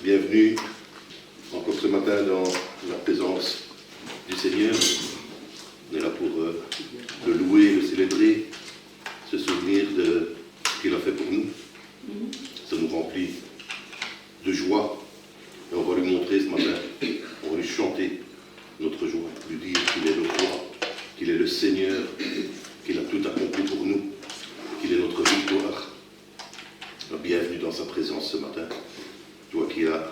Bienvenue encore ce matin dans la présence du Seigneur. On est là pour le louer, le célébrer, se souvenir de ce qu'il a fait pour nous. Ça nous remplit de joie. Et on va lui montrer ce matin, on va lui chanter notre joie, lui dire qu'il est le roi, qu'il est le Seigneur, qu'il a tout accompli pour nous, qu'il est notre victoire. Bienvenue dans sa présence ce matin. Toi qui as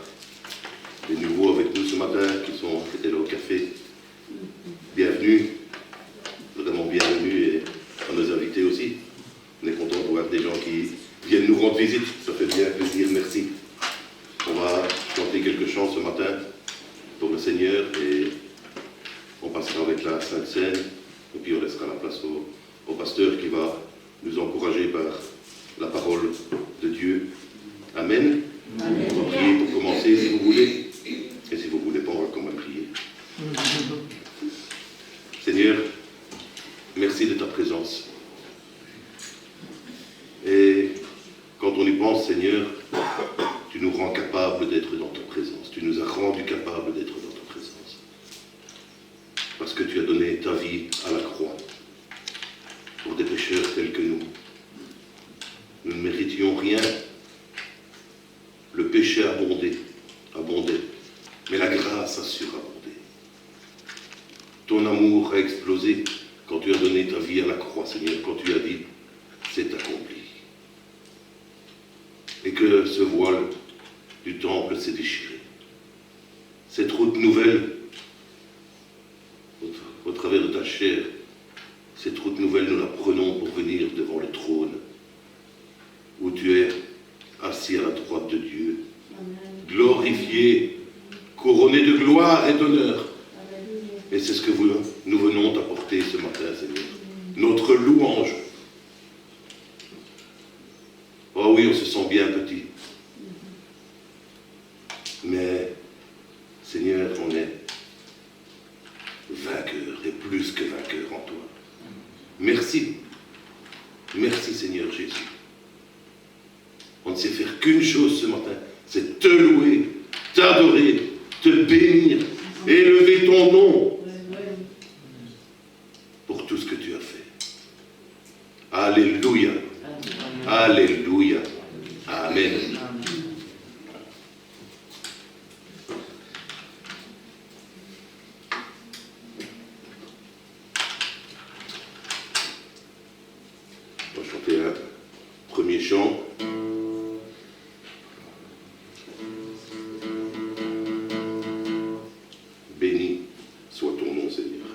des nouveaux avec nous ce matin, qui étaient là au café, bienvenue, vraiment bienvenue, et à nos invités aussi. On est content de voir des gens qui viennent nous rendre visite, ça fait bien plaisir, merci. On va chanter quelques chants ce matin pour le Seigneur et on passera avec la Sainte Seine et puis on laissera la place au pasteur qui va nous encourager par la parole de Dieu. Amen. Amen. On va prier pour commencer si vous voulez. Et si vous ne voulez pas, on va quand même prier. Seigneur, merci de ta présence. Et quand on y pense, Seigneur, tu nous rends capables d'être dans ta présence. Tu nous as rendus capables d'être dans ta présence. Parce que tu as donné ta vie à la croix pour des pécheurs tels que nous. Nous ne méritions rien. Le péché abondait, mais la grâce a surabondé. Ton amour a explosé quand tu as donné ta vie à la croix, Seigneur, quand tu as dit, c'est accompli. Et que ce voile du temple s'est déchiré. Cette route nouvelle, au travers de ta chair, cette route nouvelle, nous la prenons pour venir devant le trône, où tu es assis à la droite de Dieu, glorifié, couronné de gloire et d'honneur. Et c'est ce que nous venons t'apporter ce matin, Seigneur. Notre louange. Oh oui, on se sent bien petit. Mais, Seigneur, on est vainqueur et plus que vainqueur en toi. Merci. Merci, Seigneur Jésus. On ne sait faire qu'une chose ce matin, c'est te louer, t'adorer, te bénir, élever ton nom pour tout ce que tu as fait. Alléluia. Alléluia. Amen. On va chanter un premier chant. Béni soit ton nom, Seigneur.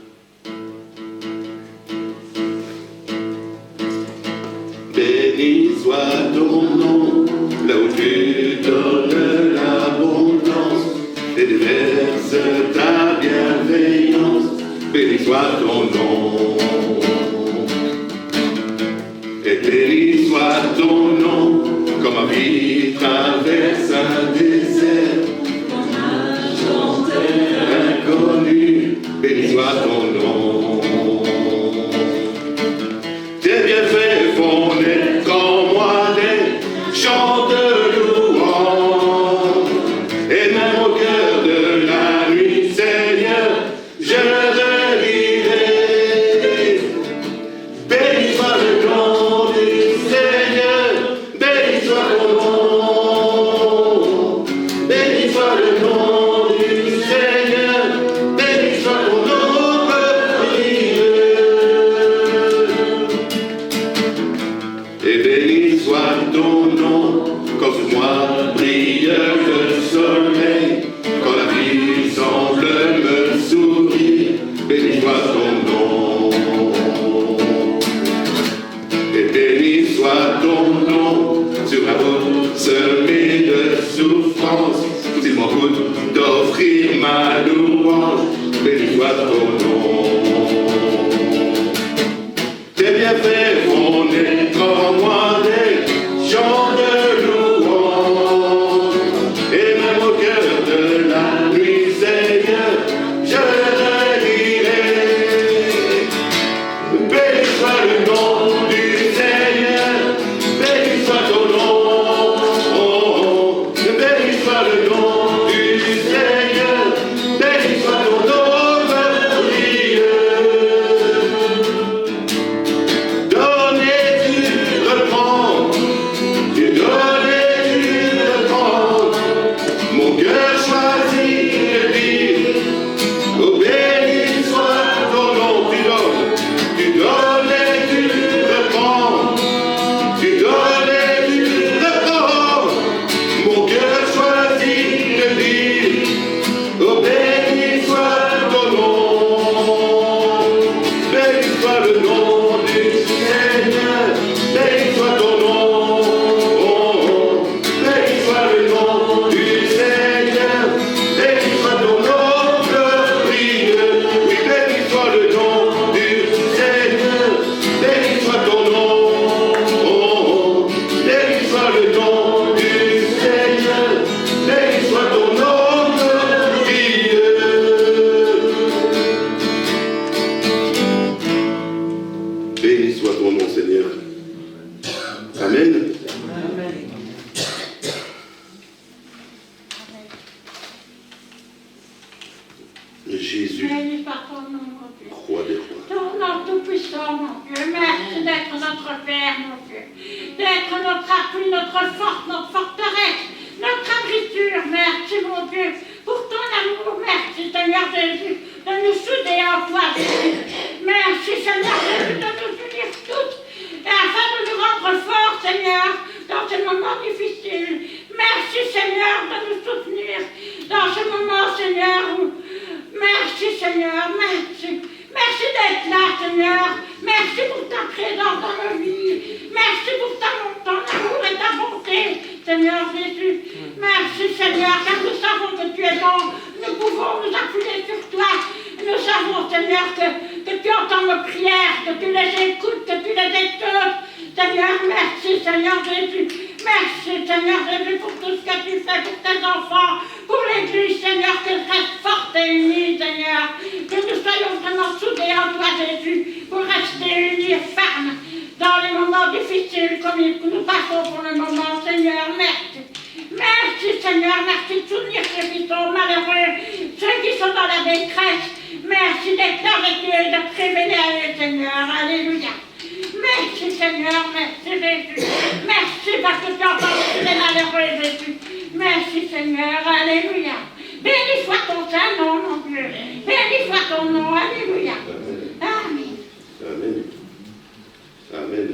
Béni soit ton nom, là où tu donnes l'abondance et déverses ta bienveillance. Béni soit ton nom. Et béni soit ton nom, comme ma vie traverse un désert. Béni soit ton nom. Tes bienfaits font naître en moi des chants de louange. Et même au cœur de la nuit, Seigneur, je redirai. Béni soit le nom du Seigneur, béni soit ton nom. Béni soit le nom du Seigneur. Et béni soit ton nom, quand sur moi brille le soleil, quand la vie semble me sourire, béni soit ton nom. Et béni soit ton nom, sur la route semée de souffrance, s'il m'en coûte d'offrir ma louange, béni soit ton nom. Tes bienfaits font naître en moi des chants de louange. soit le nom du Seigneur, béni soit ton nom glorieux. Béni soit ton nom, Seigneur. Amen. Jésus, roi des rois. Ton nom tout-puissant, mon Dieu. Merci d'être notre Père, mon Dieu. D'être notre appui, notre force, notre forteresse, notre abriture. Merci, mon Dieu, pour ton amour. Merci, Seigneur Jésus, de nous souder en toi, Jésus. Merci, Seigneur Jésus, de nous unir toutes, et afin de nous rendre forts, Seigneur, dans ces moments difficiles. Merci, Seigneur, de nous soutenir dans ce moment, Seigneur, où... Merci, Seigneur, merci. Merci d'être là, Seigneur. Merci pour ta présence dans nos vies. Merci pour ton amour et ta bonté, Seigneur Jésus. Merci, Seigneur, car nous savons que tu es bon. Nous pouvons nous appuyer sur toi. Nous savons, Seigneur, que tu entends nos prières, que tu les écoutes, que tu les écoutes. Seigneur, merci, Seigneur Jésus. Merci, Seigneur Jésus, pour tout ce que tu fais pour tes enfants, pour l'Église, Seigneur, qu'elle reste forte et unie, Seieur. Que nous soyons vraiment soudés en toi, Jésus, pour rester unis et fermes dans les moments difficiles comme nous passons pour le moment, Seigneur. Merci. Merci, Seigneur. Merci de soutenir ceux qui sont malheureux, ceux qui sont dans la détresse. Merci d'être là avec eux et de te révéler à eux, Seigneur. Alléluia. Merci, Seigneur. Merci, Jésus. Merci parce que tu entends les malheureux, Jésus. Merci, Seigneur. Alléluia. Béni soit ton saint nom, mon Dieu. Béni soit ton nom. Alléluia. Amen. Amen. Amen.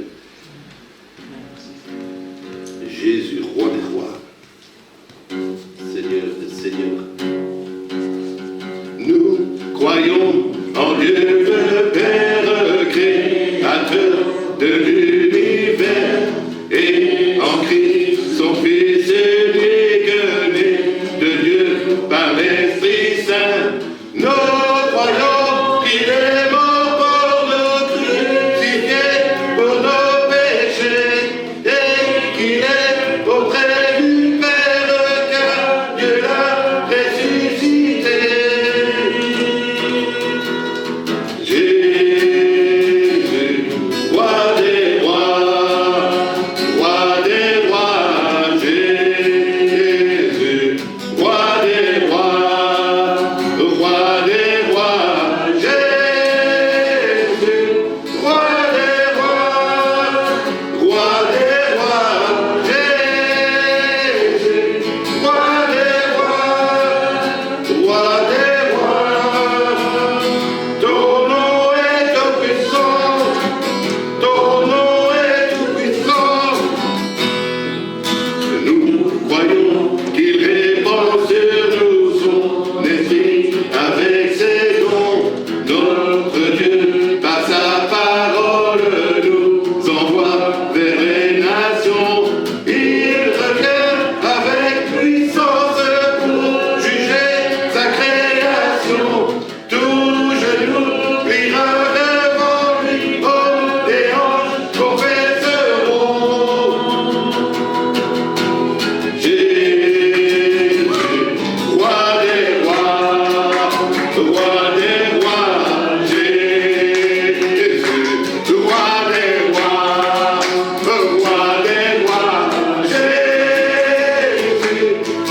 Jésus, roi des rois, Seigneur des seigneurs. Nous croyons en Dieu le Père créateur de l'univers et en Christ son Fils unique né de Dieu par l'Esprit Saint. Nous croyons qu'il est mort pour nous, crucifié pour nos péchés et qu'il est auprès du Père car Dieu l'a ressuscité. Jésus, roi des rois, Jésus, roi des rois, Jésus, roi des rois, Jésus, roi des rois. Ton nom est tout puissant, ton nom est tout puissant. Nous croyons qu'il répand sur nous son esprit avec ses dons. Notre Dieu, par sa parole, nous envoie vers les nations. Il revient avec puissance pour juger sa création. Tout genou pliera devant lui, hommes et anges confesseront. Jésus, roi des rois, Jésus, roi des rois, Jésus,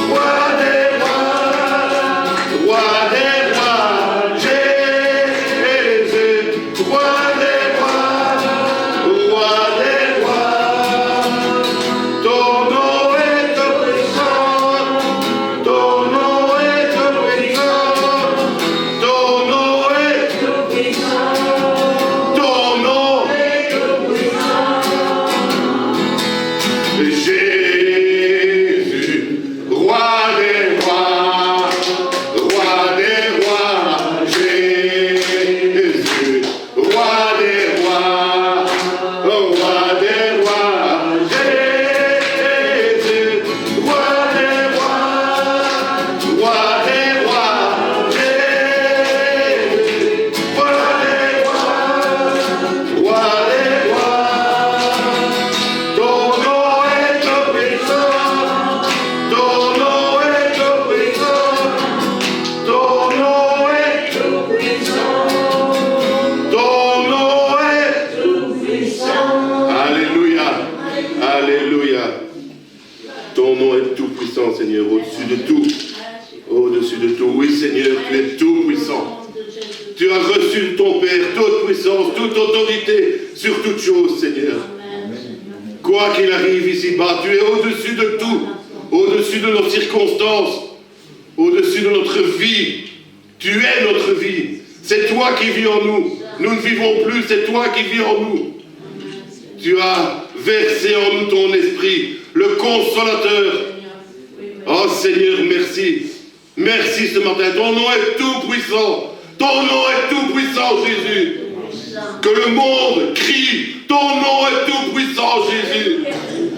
roi des rois, Jésus, roi des rois. Ton nom est tout puissant, ton nom est tout puissant, ton nom est tout puissant, ton nom est tout puissant. Jésus, roi des rois, Jésus, roi des rois, Jésus, roi des rois, Jésus, roi des rois. Ton nom est tout Alléluia. Ton nom est tout puissant, Seigneur, au-dessus de tout. Au-dessus de tout. Oui, Seigneur, tu es tout puissant. Tu as reçu de ton Père toute puissance, toute autorité sur toute chose, Seigneur. Quoi qu'il arrive ici-bas, tu es au-dessus de tout, au-dessus de nos circonstances, au-dessus de notre vie. Tu es notre vie. C'est toi qui vis en nous. Nous ne vivons plus, c'est toi qui vis en nous. Tu as versé en nous ton esprit, le consolateur. Oh Seigneur, merci. Merci ce matin. Ton nom est tout puissant. Ton nom est tout puissant, Jésus. Que le monde crie. Ton nom est tout puissant, Jésus.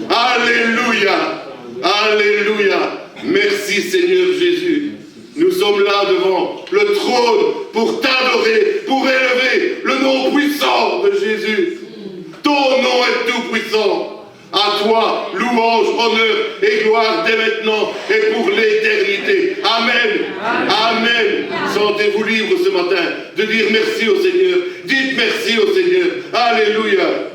Alléluia. Alléluia. Merci Seigneur Jésus. Nous sommes là devant le trône pour t'adorer, pour élever le nom puissant de Jésus. Ton nom est tout puissant. À toi, louange, honneur et gloire dès maintenant et pour l'éternité. Amen. Amen. Sentez-vous libre ce matin de dire merci au Seigneur. Dites merci au Seigneur. Alléluia.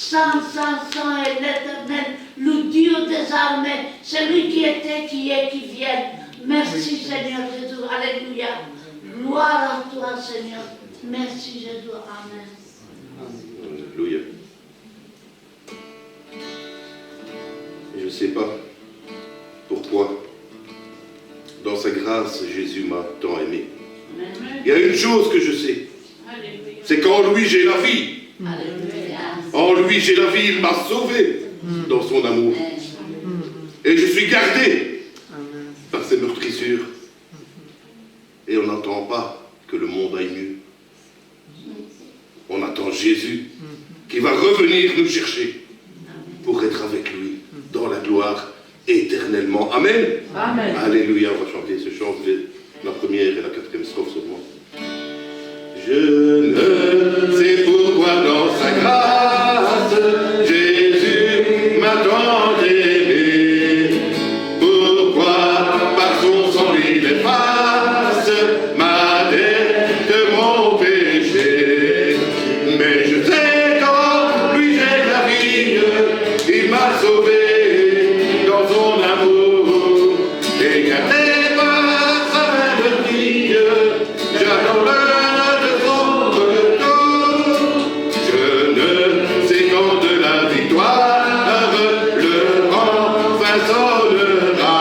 Saint, Saint, Saint est l'Éternel, le Dieu des armées, celui qui était, qui est, qui vient. Merci Seigneur Jésus, alléluia. Gloire à toi Seigneur. Merci Jésus, amen. Alléluia. Je ne sais pas pourquoi, dans sa grâce, Jésus m'a tant aimé. Il y a une chose que je sais, c'est qu'en lui j'ai la vie. En lui j'ai la vie, il m'a sauvé dans son amour. Et je suis gardé par ses meurtrissures. Et on n'entend pas que le monde aille mieux. On attend Jésus qui va revenir nous chercher pour être avec lui dans la gloire éternellement. Amen. Amen. Alléluia, on va chanter ce chant, la première et la quatrième strophe seulement. Je ne sais pourquoi dans sa grâce, Jésus m'a tant aimé. Pourquoi par son sang il efface ma dette de mon péché. Mais je sais qu'en lui j'ai la vie, il m'a sauvé dans son amour. Et gardé par sa même vie, j'attends l'heure de son retour. Je ne sais quand de la victoire le enfin sonnera.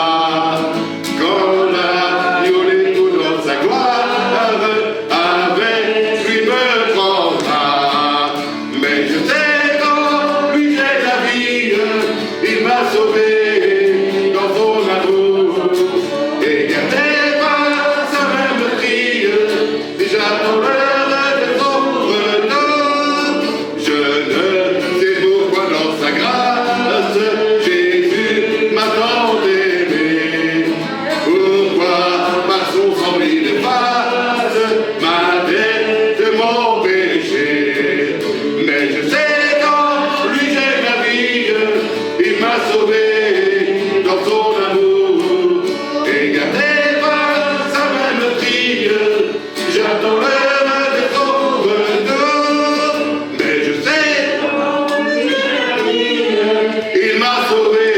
Quand l'agneau l'écoute dans sa gloire, avec lui me prendra. Mais je sais qu'en lui j'ai la vie, il m'a sauvé dans son amour. Et gardé par sa même vie, j'attends l'heure de son retour. Je ne sais pourquoi dans sa grâce, Jésus m'a tant aimé. Pourquoi par son sang il efface ma dette de mon péché. Mais je sais qu'en lui j'ai la vie, il m'a sauvé dans son amour. Et gardé par sa même vie, j'attends l'heure de son retour. Mais je sais qu'en lui j'ai la vie, il m'a sauvé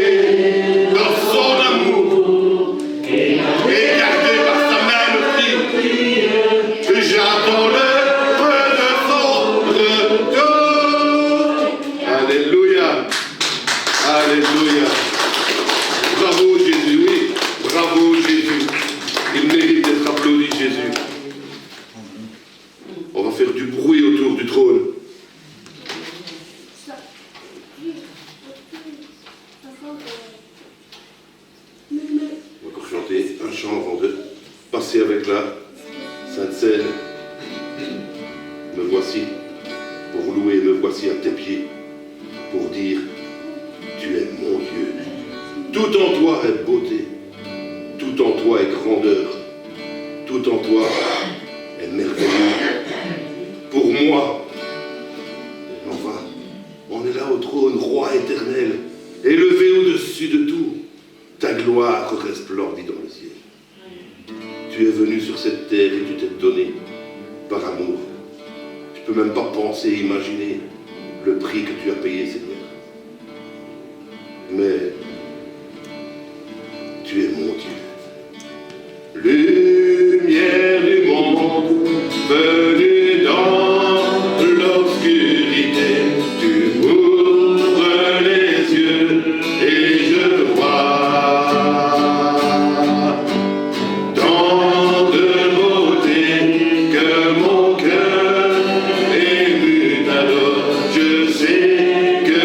dans son amour. Et gardé par sa même vie, j'attends l'heure de son retour. Alléluia. Alléluia. Bravo Jésus, oui. Bravo Jésus. Il mérite d'être applaudi Jésus. On va faire du bruit autour du trône. On va encore chanter un chant avant de passer avec la Sainte Seine. Me voici pour louer, me voici à tes pieds pour dire tu es mon Dieu. Tout en toi est beauté, tout en toi est grandeur, tout en toi est merveilleux. Pour moi, enfin, on est là au trône, roi éternel, élevé au-dessus de tout. Ta gloire resplendit dans le ciel. Tu es venu sur cette terre et tu t'es donné par amour. Je ne peux même pas penser, imaginer le prix que tu as payé, Seigneur. Mais tu es mon Dieu. Lumière du monde, venue dans l'obscurité, tu ouvres les yeux et je vois tant de beauté que mon cœur ému t'adore. Je sais que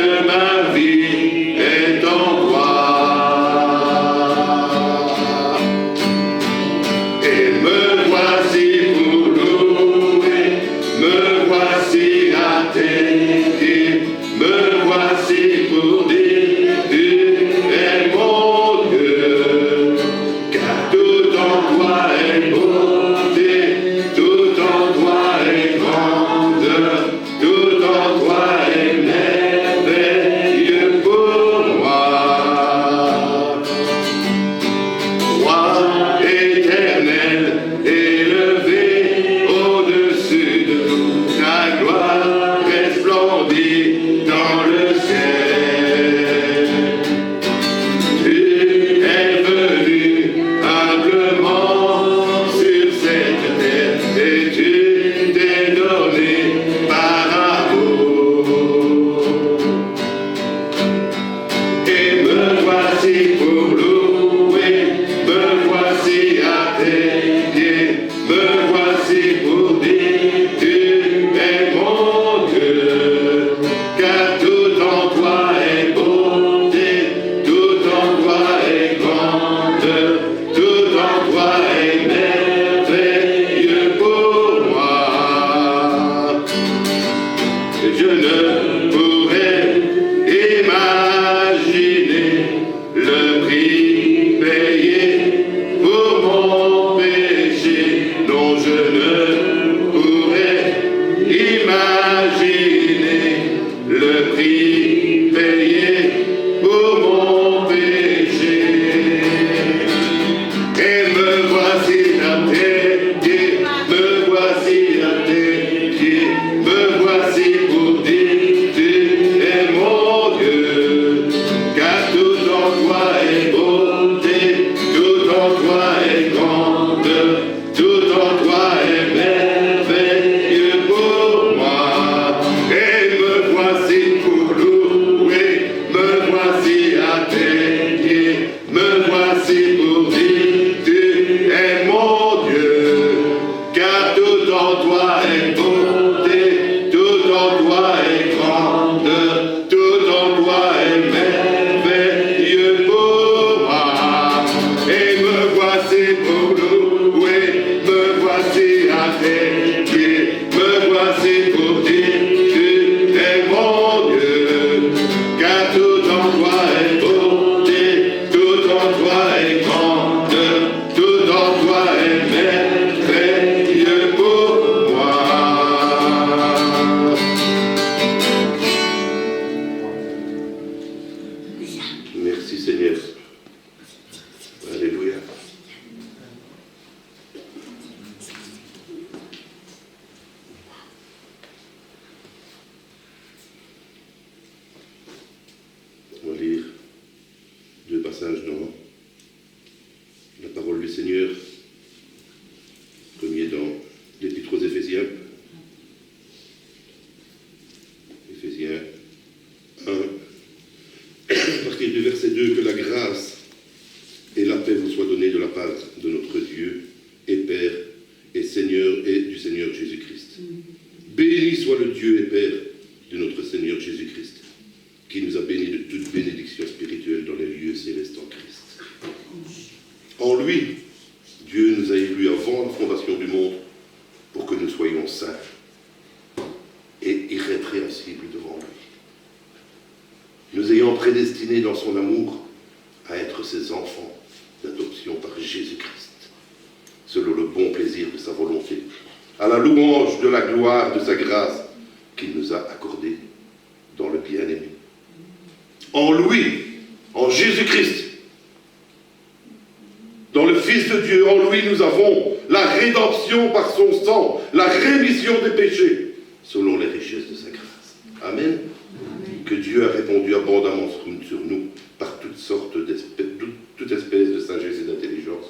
Merci Seigneur. Alléluia. On va lire 2 passages dans la parole du Seigneur. Premier dans l'Épître aux Éphésiens. Éphésiens 1. À partir du verset 2, que la grâce et la paix vous soient données de la part de notre Dieu et Père et Seigneur et du Seigneur Jésus-Christ. Béni soit le Dieu et Père de notre Seigneur Jésus-Christ, qui nous a bénis de toute bénédiction spirituelle dans les lieux célestes en Christ. En lui, Dieu nous a élus avant la fondation du monde pour que nous soyons saints et irrépréhensibles devant lui. Nous ayant prédestinés dans son amour à être ses enfants d'adoption par Jésus-Christ, selon le bon plaisir de sa volonté, à la louange de la gloire de sa grâce qu'il nous a accordée dans le bien-aimé. En lui, en Jésus-Christ, dans le Fils de Dieu, en lui nous avons la rédemption par son sang, la rémission des péchés, selon les richesses de sa grâce. Amen. Amen. Que Dieu a répondu abondamment sur nous par toute espèce de sagesse et d'intelligence,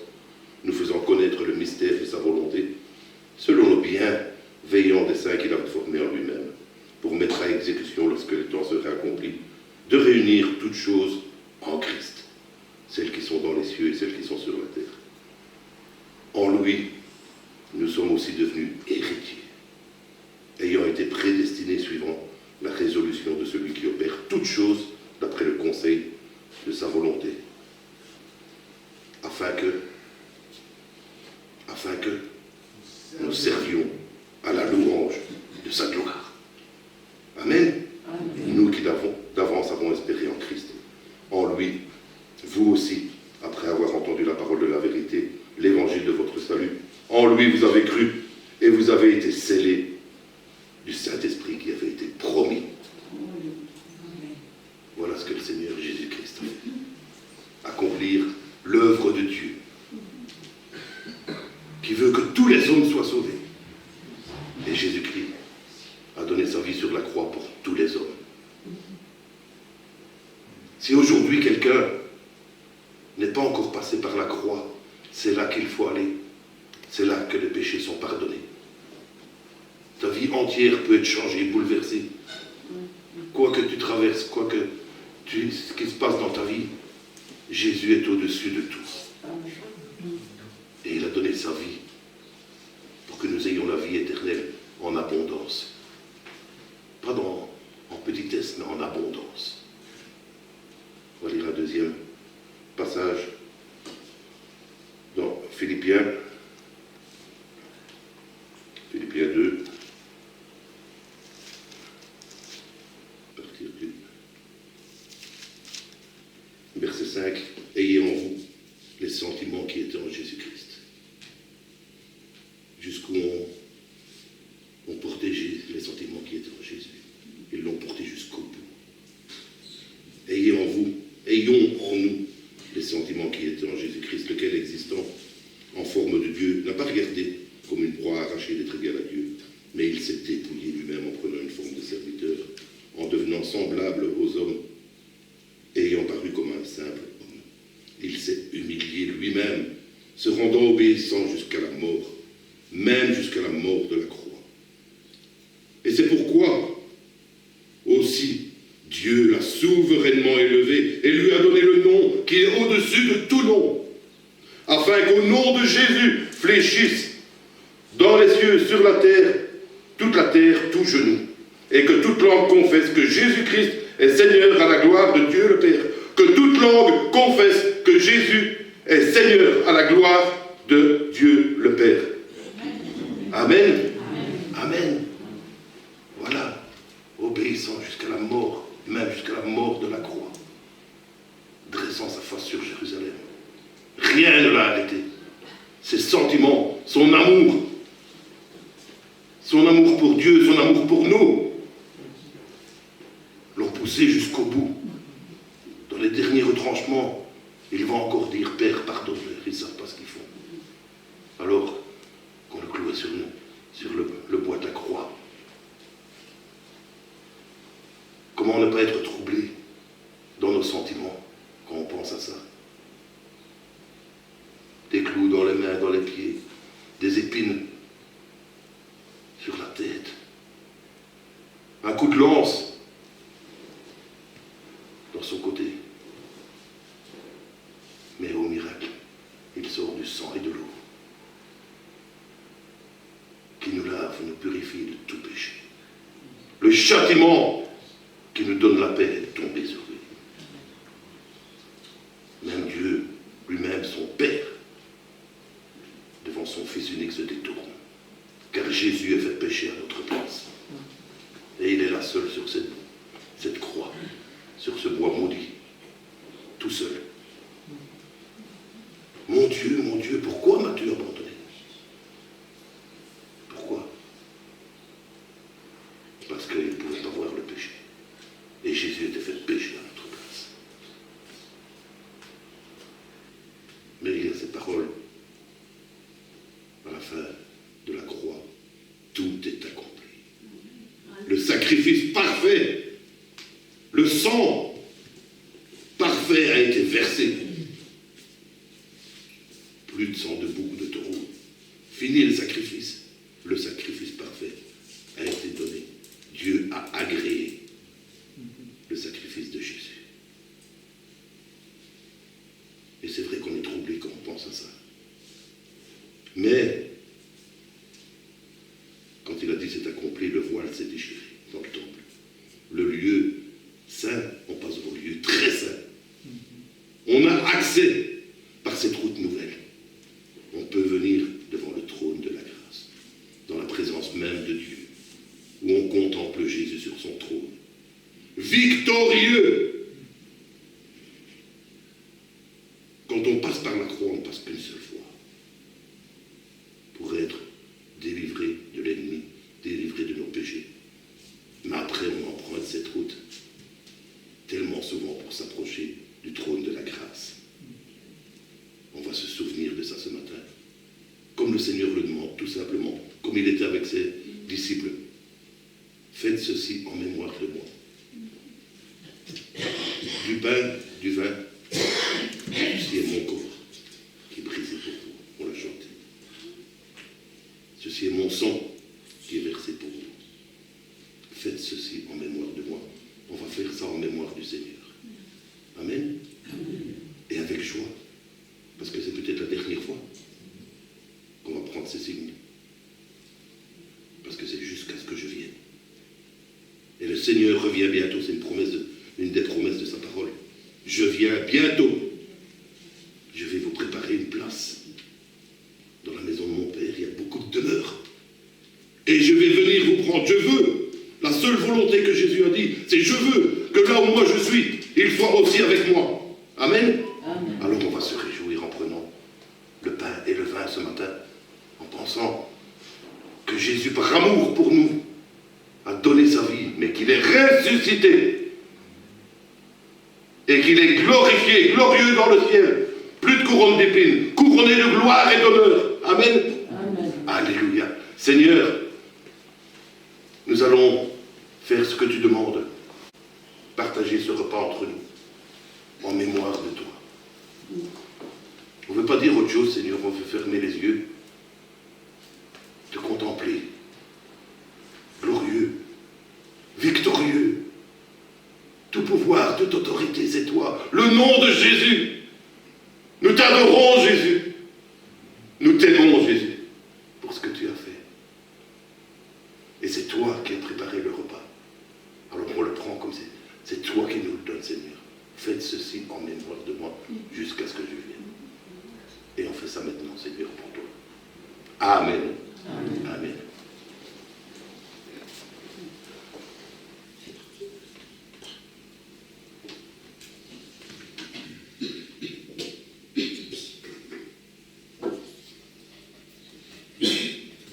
nous faisant connaître le mystère de sa volonté, selon le bienveillant dessein qu'il a formé en lui-même, pour mettre à exécution, lorsque le temps sera accompli, de réunir toutes choses en Christ, celles qui sont dans les cieux et celles qui sont sur la terre. En lui, nous sommes aussi devenus héritiers, ayant été prédestinés suivant la résolution de celui qui opère toutes choses d'après le conseil de sa volonté, afin que nous servions à la louange de sa gloire. Amen. Amen. Nous qui d'avance avons espéré en Christ. En lui, vous aussi, après avoir entendu la parole de la vérité, l'évangile de votre salut, en lui vous avez cru et vous avez été scellés du Saint-Esprit qui avait été promis. Voilà ce que le Seigneur Jésus-Christ a fait. Accomplir l'œuvre de Dieu, qui veut que tous les hommes soient sauvés. Et Jésus-Christ a donné sa vie sur la croix pour tous les hommes. Si aujourd'hui quelqu'un n'est pas encore passé par la croix, c'est là qu'il faut aller. C'est là que les péchés sont pardonnés. Ta vie entière peut être changée, bouleversée. Quoi que tu traverses, ce qui se passe dans ta vie, Jésus est au-dessus de tout. Et il a donné sa vie pour que nous ayons la vie éternelle en abondance. Pas en petitesse, mais en abondance. On va lire un deuxième passage dans Philippiens 2. Verset 5, ayez en vous les sentiments qui étaient en Jésus-Christ. Jusqu'où on portait les sentiments qui étaient en Jésus. Ils l'ont porté jusqu'au bout. Ayons en nous les sentiments qui étaient en Jésus-Christ, lequel existant en forme de Dieu n'a pas regardé comme une proie arrachée d'être égal à Dieu, mais il s'est dépouillé lui-même en prenant une forme de serviteur, en devenant semblable aux hommes, ayant paru comme un simple homme. Il s'est humilié lui-même, se rendant obéissant jusqu'à la mort, même jusqu'à la mort de la croix. Et c'est pourquoi aussi Dieu l'a souverainement élevé et lui a donné le nom qui est au-dessus de tout nom, afin qu'au nom de Jésus fléchisse dans les cieux, sur la terre, tout genou, et que toute langue confesse que Jésus-Christ est Seigneur à la gloire de Dieu le Père. Que toute langue confesse que Jésus est Seigneur à la gloire de Dieu le Père. Amen. Amen. Voilà, obéissant jusqu'à la mort, même jusqu'à la mort de la croix, dressant sa face sur Jérusalem. Rien ne l'a arrêté. Ses sentiments, son amour pour Dieu, son amour pour nous, l'ont poussé jusqu'au bout. Dans les derniers retranchement, ils vont encore dire, Père, pardonne-leur, ils ne savent pas ce qu'ils font. Alors qu'on le clouait sur nous, sur le bois de la croix. Comment ne pas être troublé dans nos sentiments quand on pense à ça? Des clous dans les mains, dans les pieds, des épines sur la tête, un coup de lance dans son côté. Mais au miracle, il sort du sang et de l'eau qui nous lave, nous purifie de tout péché. Le châtiment qui nous donne la paix est tombé sur lui. Même Dieu, lui-même, son Père, devant son Fils unique se détourne. Car Jésus a fait pécher à notre place. Et il est là seul sur cette croix, sur ce bois maudit, tout seul. Mon Dieu, pourquoi m'as-tu abandonné? Pourquoi? Parce qu'il ne pouvait pas voir le péché. Et Jésus était fait pécher à notre place. Mais il y a ces paroles à la fin de la croix. Tout est accompli. Le sacrifice parfait, le sang parfait a été versé. Plus de sang de bouc ou de taureau. Fini le sacrifice. Le sacrifice parfait a été donné. Dieu a agréé le sacrifice de Jésus. Et c'est vrai qu'on est troublé quand on pense à ça. Mais, quand il a dit c'est accompli, le voile s'est déchiré dans le temple. Le lieu saint, on passe au lieu très saint. On a accès par cette route nouvelle. On peut venir devant le trône de la grâce, dans la présence même de Dieu, où on contemple Jésus sur son trône. Victorieux! Quand on passe par la croix, on ne passe qu'une seule fois. Pour être délivré de l'ennemi, délivré de nos péchés. Mais après, on emprunte cette route tellement souvent pour s'approcher du trône de la grâce. On va se souvenir de ça ce matin. Comme le Seigneur le demande, tout simplement, comme il était avec ses disciples. Faites ceci en mémoire de moi. Du pain, du vin, ceci est mon corps qui est brisé pour vous. On l'a chanté. Ceci est mon sang qui est versé pour vous. Faites ceci en mémoire de moi. On va faire ça en mémoire du Seigneur. Amen. Et avec joie. Parce que c'est peut-être la dernière fois qu'on va prendre ces signes. Parce que c'est jusqu'à ce que je vienne. Et le Seigneur revient bientôt. C'est une des promesses de sa parole. Je viens bientôt. Je vais vous préparer une place. Dans la maison de mon Père, il y a beaucoup de demeures. Et je vais venir vous prendre. Je veux. La seule volonté que Jésus a dit, c'est je veux que là où moi je suis, il soit aussi avec moi. Amen. Amen. Alors on va se réjouir en prenant le pain et le vin ce matin, en pensant que Jésus, par amour pour nous, a donné sa vie, mais qu'il est ressuscité et qu'il est glorifié, glorieux dans le ciel. Plus de couronne d'épines, couronné de gloire et d'honneur. Amen. Amen. Alléluia. Seigneur, nous allons faire ce que tu demandes. Partager ce repas entre nous, en mémoire de toi. On ne veut pas dire autre chose, Seigneur, on veut fermer les yeux, te contempler, glorieux, victorieux, tout pouvoir, toute autorité, c'est toi. Le nom de Jésus. Nous t'adorons, Jésus. Nous t'aimons, Jésus, pour ce que tu as fait. Et c'est toi qui as préparé le repas. Alors on le prend comme c'est toi qui nous le donnes, Seigneur. Faites ceci en mémoire de moi jusqu'à ce que je vienne. Et on fait ça maintenant, Seigneur, pour toi. Amen. Amen. Amen.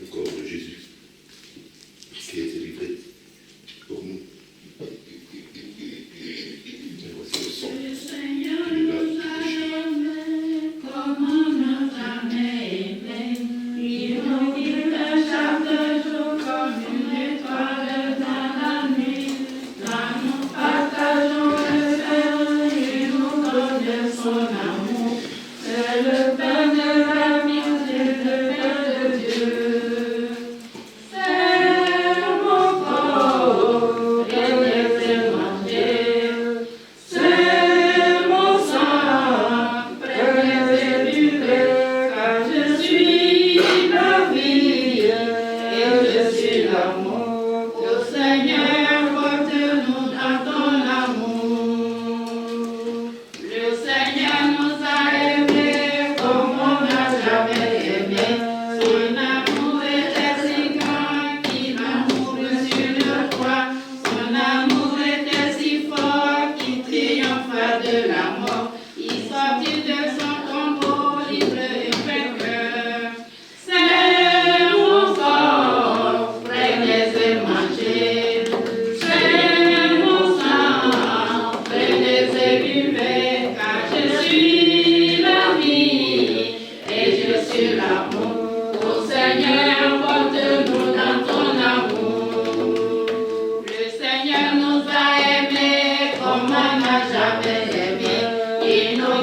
Le corps de Jésus qui a été livré pour nous. Et voici le sang.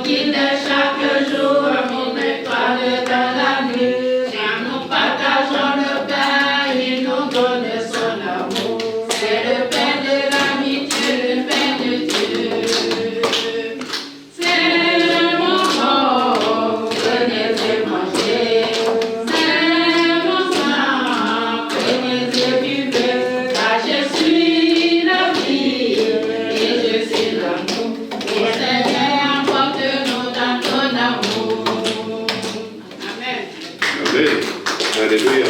guide chaque jour, mon étoile dans la nuit. Quand nous partageons le pain, il nous donne son amour. C'est le pain de l'amitié, le pain de Dieu. C'est mon corps, venez et mangez. C'est mon sang, venez et buvez. Car je suis la vie et je suis l'amour. Et Seigneur, emporte-nous dans ton amour. Amen. Amen. Alléluia.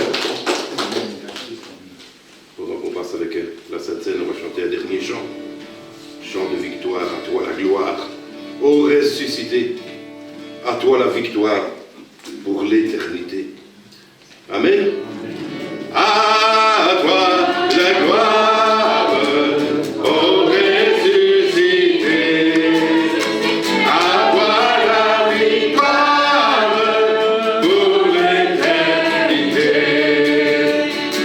Pendant qu'on passe avec la Sainte Seine, on va chanter un dernier chant. Chant de victoire, à toi la gloire. Ô ressuscité, à toi la victoire pour l'éternité. Amen. À toi la gloire, ô ressuscité. À toi la victoire pour l'éternité.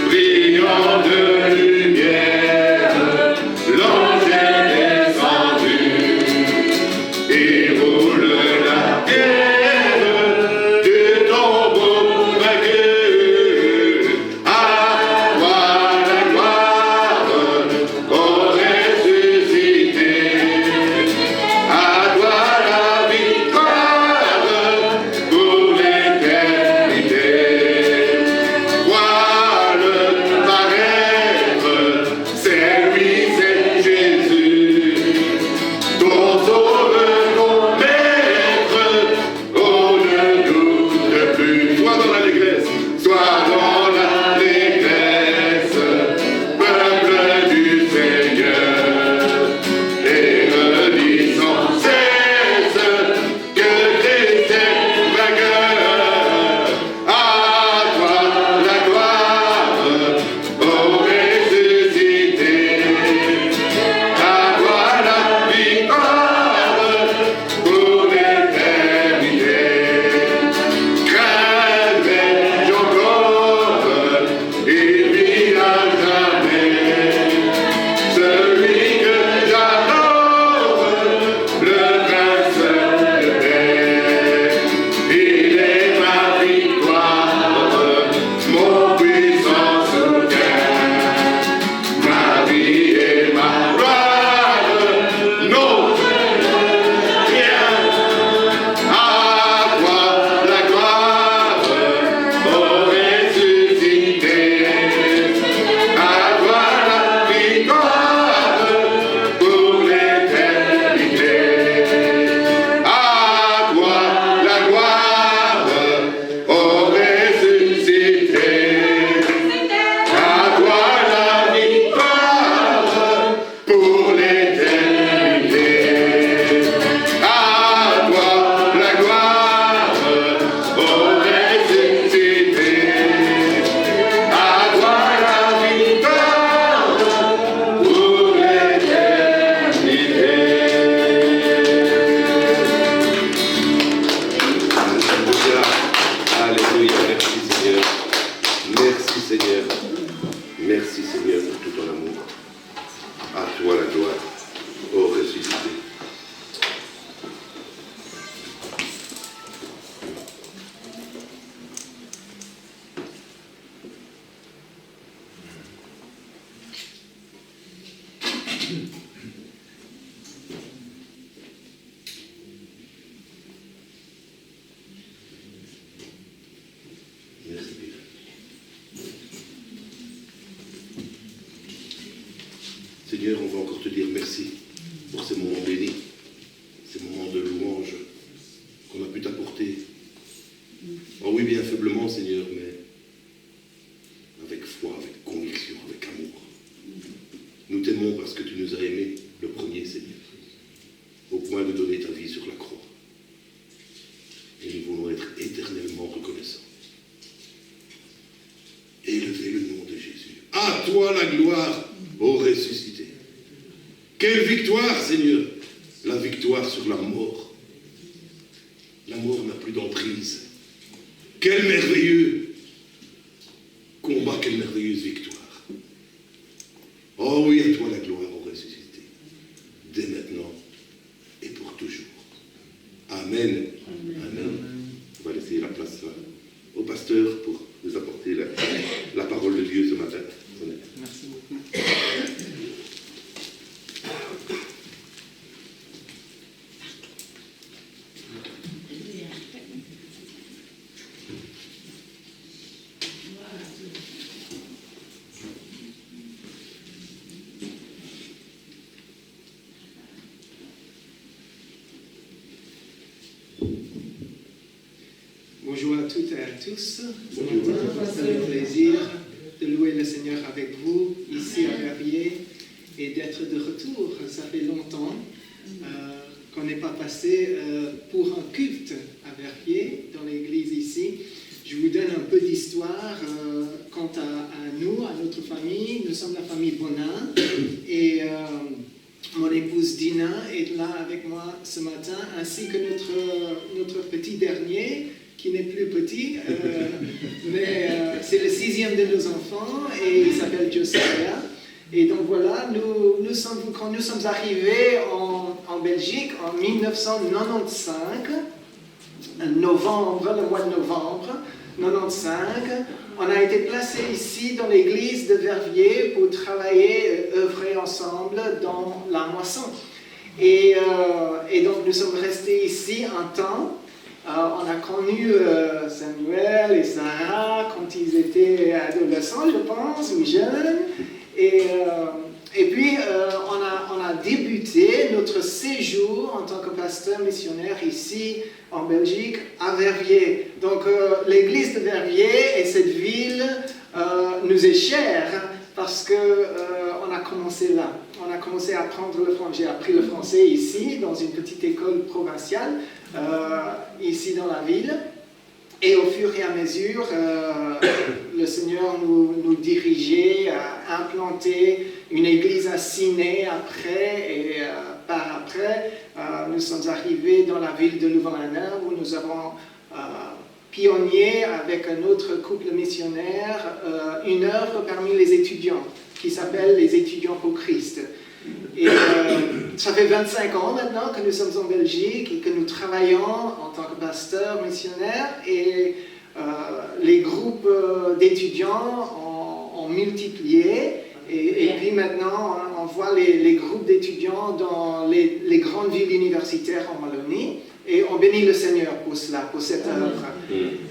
Brillant de lumière, l'ange est descendu. Il roule la terre du tombeau vaincu. À toi la gloire, ô ressuscité. À toi la victoire pour l'éternité. Vois-le paraître, c'est lui, c'est Jésus. Ton sauveur, ton maître, oh ne doute plus. Sois dans l'allégresse, sois dans l'allégresse, peuple du Seigneur, et redis sans cesse que Christ est vainqueur. À toi la gloire, ô ressuscité. À toi la victoire pour l'éternité. Crève encore, il vit à jamais. Celui que j'adore, le prince de paix. Il est ma victoire, mon puissant soutien. Ma vie et ma gloire, non, rien. À toi la gloire, ô ressuscité. À toi la victoire pour l'éternité. À toi la gloire, ô ressuscité. À toi la victoire pour l'éternité. À toi la gloire, ô ressuscité. À toi la victoire pour l'éternité. Alléluia. Alléluia. Merci Seigneur. Merci Seigneur. Merci Seigneur pour tout ton amour. À toi la gloire, ô ressuscité. Merci Père. Seigneur, on va encore te dire merci pour ces moments bénis, ces moments de louange qu'on a pu t'apporter. Oh oui, bien faiblement, Seigneur, mais avec foi, avec conviction, avec amour. Nous t'aimons parce que tu nous as aimés, le premier, Seigneur, au point de donner ta vie sur la croix. Et nous voulons être éternellement reconnaissants. Élevez le nom de Jésus. À toi la gloire, ô ressuscité. Quelle victoire, Seigneur! La victoire sur la mort. La mort n'a plus d'emprise. Quel merveilleux combat, quelle merveilleuse victoire. Oh oui, à toi la gloire, ô ressuscité. Dès maintenant et pour toujours. Amen. Amen. Amen. On va laisser la place au pasteur pour nous apporter la parole de Dieu ce matin. Merci beaucoup. Bonjour à toutes et à tous. Ce matin, c'est un plaisir de louer le Seigneur avec vous ici à Verviers et d'être de retour. Ça fait longtemps qu'on n'est pas passé pour un culte à Verviers dans l'église ici. Je vous donne un peu d'histoire quant à nous, à notre famille. Nous sommes la famille Bonin et mon épouse Dina est là avec moi ce matin, ainsi que notre petit dernier, qui n'est plus petit, mais c'est le 6e de nos enfants et il s'appelle Josiah. Et donc voilà, quand nous sommes arrivés en Belgique en 1995, le mois de novembre 1995, on a été placés ici dans l'église de Verviers pour travailler, œuvrer ensemble dans la moisson. Et donc nous sommes restés ici un temps. On a connu Samuel et Sarah quand ils étaient adolescents, je pense, ou jeunes. Et puis, on a débuté notre séjour en tant que pasteur missionnaire ici en Belgique, à Verviers. Donc, l'église de Verviers et cette ville nous est chère parce qu'on a commencé là. On a commencé à apprendre le français. J'ai appris le français ici, dans une petite école provinciale, ici dans la ville. Et au fur et à mesure, le Seigneur nous dirigeait à implanter une église à Ciney après. Et par après, nous sommes arrivés dans la ville de Louvain-la-Neuve où nous avons pionnier avec un autre couple missionnaire une œuvre parmi les étudiants qui s'appelle les étudiants pour Christ. Et ça fait 25 ans maintenant que nous sommes en Belgique et que nous travaillons en tant que pasteurs missionnaires et les groupes d'étudiants ont multiplié et puis maintenant on voit les groupes d'étudiants dans les grandes villes universitaires en Wallonie et on bénit le Seigneur pour cela, pour cette œuvre.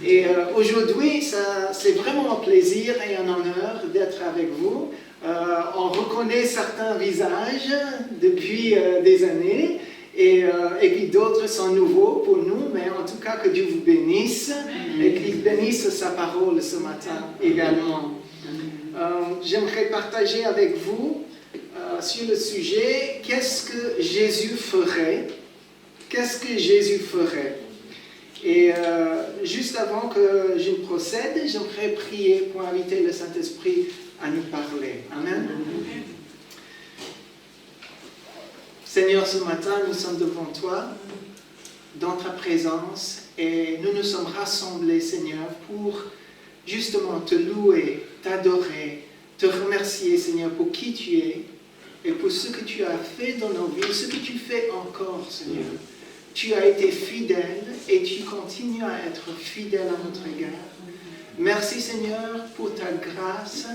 Et aujourd'hui, c'est vraiment un plaisir et un honneur d'être avec vous. On reconnaît certains visages depuis des années et puis d'autres sont nouveaux pour nous, mais en tout cas que Dieu vous bénisse et qu'il bénisse sa parole ce matin également. J'aimerais partager avec vous sur le sujet « Qu'est-ce que Jésus ferait ?» Qu'est-ce que Jésus ferait? Et juste avant que je ne procède, j'aimerais prier pour inviter le Saint-Esprit à nous parler. Amen. Seigneur, ce matin, nous sommes devant toi, dans ta présence, et nous nous sommes rassemblés, Seigneur, pour justement te louer, t'adorer, te remercier, Seigneur, pour qui tu es, et pour ce que tu as fait dans nos vies, ce que tu fais encore, Seigneur. Tu as été fidèle et tu continues à être fidèle à notre égard. Merci, Seigneur, pour ta grâce,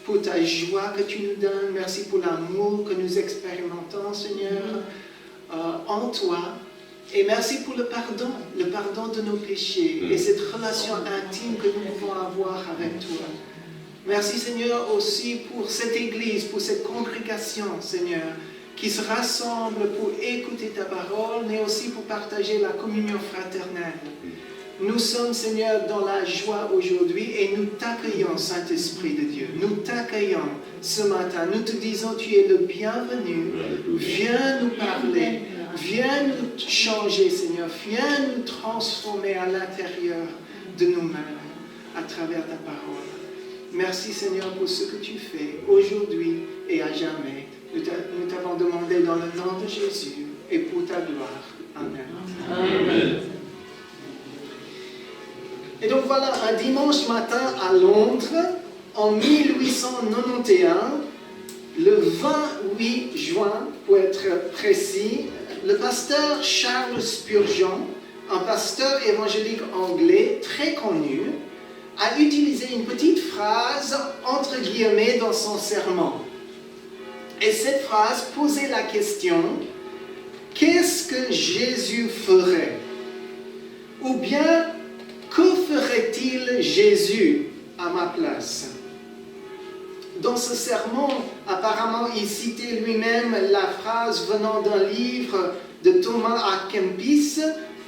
pour ta joie que tu nous donnes. Merci pour l'amour que nous expérimentons, Seigneur, en toi. Et merci pour le pardon de nos péchés et cette relation intime que nous pouvons avoir avec toi. Merci, Seigneur, aussi pour cette église, pour cette congrégation, Seigneur, qui se rassemblent pour écouter ta parole, mais aussi pour partager la communion fraternelle. Nous sommes, Seigneur, dans la joie aujourd'hui et nous t'accueillons, Saint-Esprit de Dieu. Nous t'accueillons ce matin. Nous te disons, tu es le bienvenu. Viens nous parler. Viens nous changer, Seigneur. Viens nous transformer à l'intérieur de nous-mêmes à travers ta parole. Merci, Seigneur, pour ce que tu fais aujourd'hui et à jamais. Nous t'avons demandé dans le nom de Jésus et pour ta gloire. Amen. Amen. Et donc voilà, un dimanche matin à Londres, en 1891, le 28 juin, pour être précis, le pasteur Charles Spurgeon, un pasteur évangélique anglais très connu, a utilisé une petite phrase entre guillemets dans son sermon. Et cette phrase posait la question: qu'est-ce que Jésus ferait? Ou bien, que ferait-il Jésus à ma place? Dans ce sermon, apparemment, il citait lui-même la phrase venant d'un livre de Thomas à Kempis,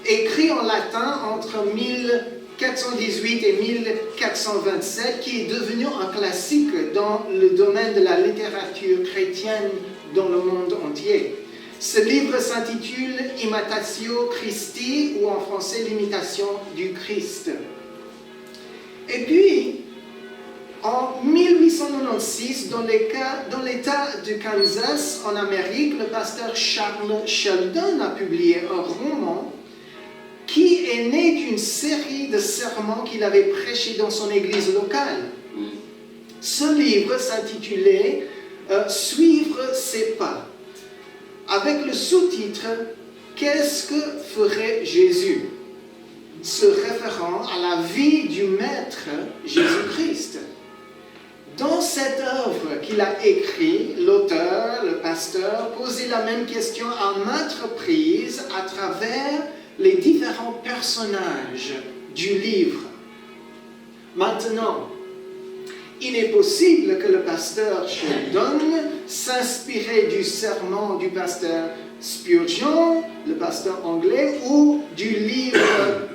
écrit en latin entre 1418 et 1427, qui est devenu un classique dans le domaine de la littérature chrétienne dans le monde entier. Ce livre s'intitule Imitatio Christi, ou en français l'imitation du Christ. Et puis, en 1896, dans l'État du Kansas, en Amérique, le pasteur Charles Sheldon a publié un roman qui est né d'une série de sermons qu'il avait prêchés dans son église locale. Ce livre s'intitulait « Suivre ses pas », avec le sous-titre « Qu'est-ce que ferait Jésus ?» se référant à la vie du Maître Jésus-Christ. Dans cette œuvre qu'il a écrite, l'auteur, le pasteur, posait la même question à maintes reprises à travers les différents personnages du livre. Maintenant, il est possible que le pasteur Sheldon s'inspirait du sermon du pasteur Spurgeon, le pasteur anglais, ou du livre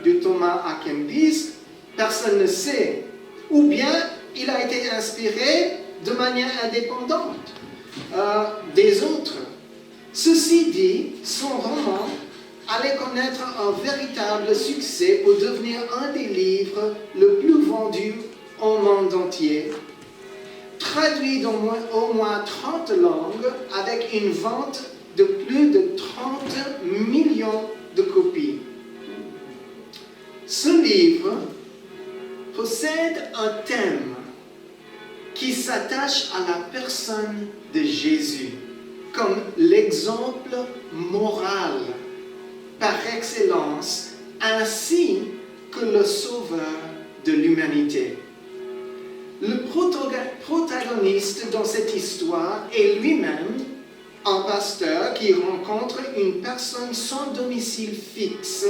de Thomas à Kempis, personne ne sait. Ou bien il a été inspiré de manière indépendante des autres. Ceci dit, son roman allait connaître un véritable succès pour devenir un des livres le plus vendus au monde entier, traduit dans au moins 30 langues avec une vente de plus de 30 millions de copies. Ce livre possède un thème qui s'attache à la personne de Jésus comme l'exemple moral par excellence, ainsi que le sauveur de l'humanité. Le protagoniste dans cette histoire est lui-même un pasteur qui rencontre une personne sans domicile fixe,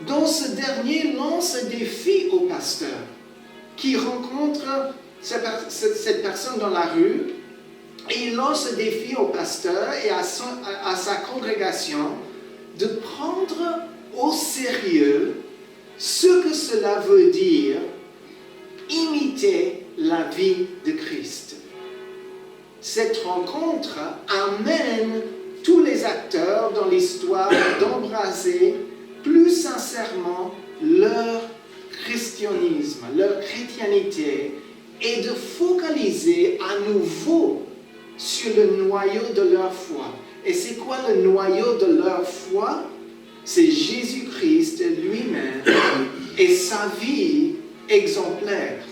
dont ce dernier lance un défi au pasteur, qui rencontre cette personne dans la rue, et il lance un défi au pasteur et à sa congrégation de prendre au sérieux ce que cela veut dire imiter la vie de Christ. Cette rencontre amène tous les acteurs dans l'histoire d'embraser plus sincèrement leur christianisme, leur chrétienté, et de focaliser à nouveau sur le noyau de leur foi. Et c'est quoi le noyau de leur foi? C'est Jésus-Christ lui-même et sa vie exemplaire.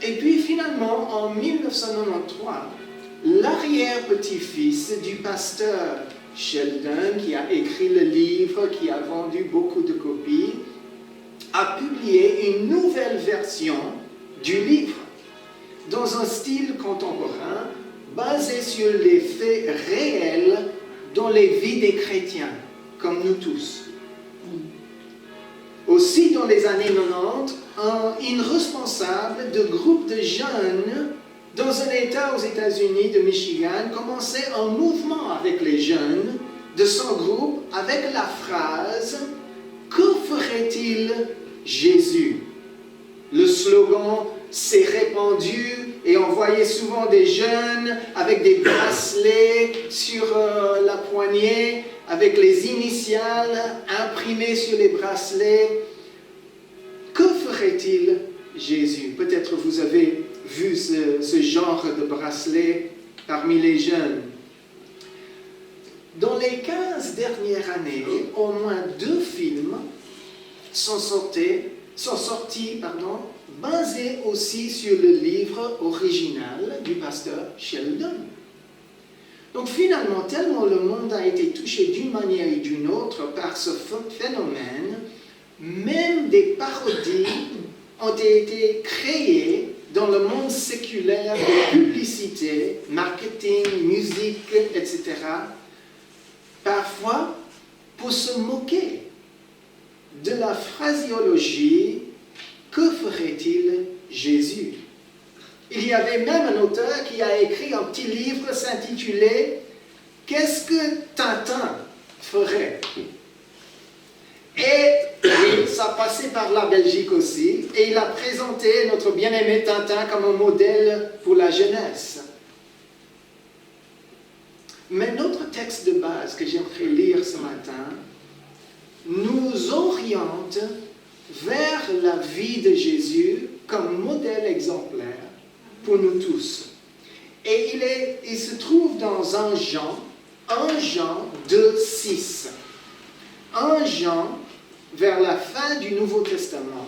Et puis finalement, en 1993, l'arrière-petit-fils du pasteur Sheldon, qui a écrit le livre, qui a vendu beaucoup de copies, a publié une nouvelle version du livre, dans un style contemporain, basé sur les faits réels dans les vies des chrétiens, comme nous tous. Aussi, dans les années 90, une responsable de groupe de jeunes dans un État aux États-Unis de Michigan commençait un mouvement avec les jeunes de son groupe avec la phrase « Que ferait-il Jésus ?» Le slogan s'est répandu et on voyait souvent des jeunes avec des bracelets sur la poignée, avec les initiales imprimées sur les bracelets. Que ferait-il Jésus? Peut-être vous avez vu ce genre de bracelet parmi les jeunes. Dans les 15 dernières années, au moins 2 films sont sortis, basés aussi sur le livre original du pasteur Sheldon. Donc finalement, tellement le monde a été touché d'une manière et d'une autre par ce phénomène, même des parodies ont été créées dans le monde séculaire de publicité, marketing, musique, etc., parfois pour se moquer de la phraséologie « Que ferait-il Jésus ?» Il y avait même un auteur qui a écrit un petit livre s'intitulé « Qu'est-ce que Tintin ferait ?» Et oui, ça passait par la Belgique aussi, et il a présenté notre bien-aimé Tintin comme un modèle pour la jeunesse. Mais notre texte de base que j'aimerais lire ce matin nous oriente vers la vie de Jésus comme modèle exemplaire pour nous tous. Et il se trouve dans 1 Jean 2, 6. 1 Jean, vers la fin du Nouveau Testament,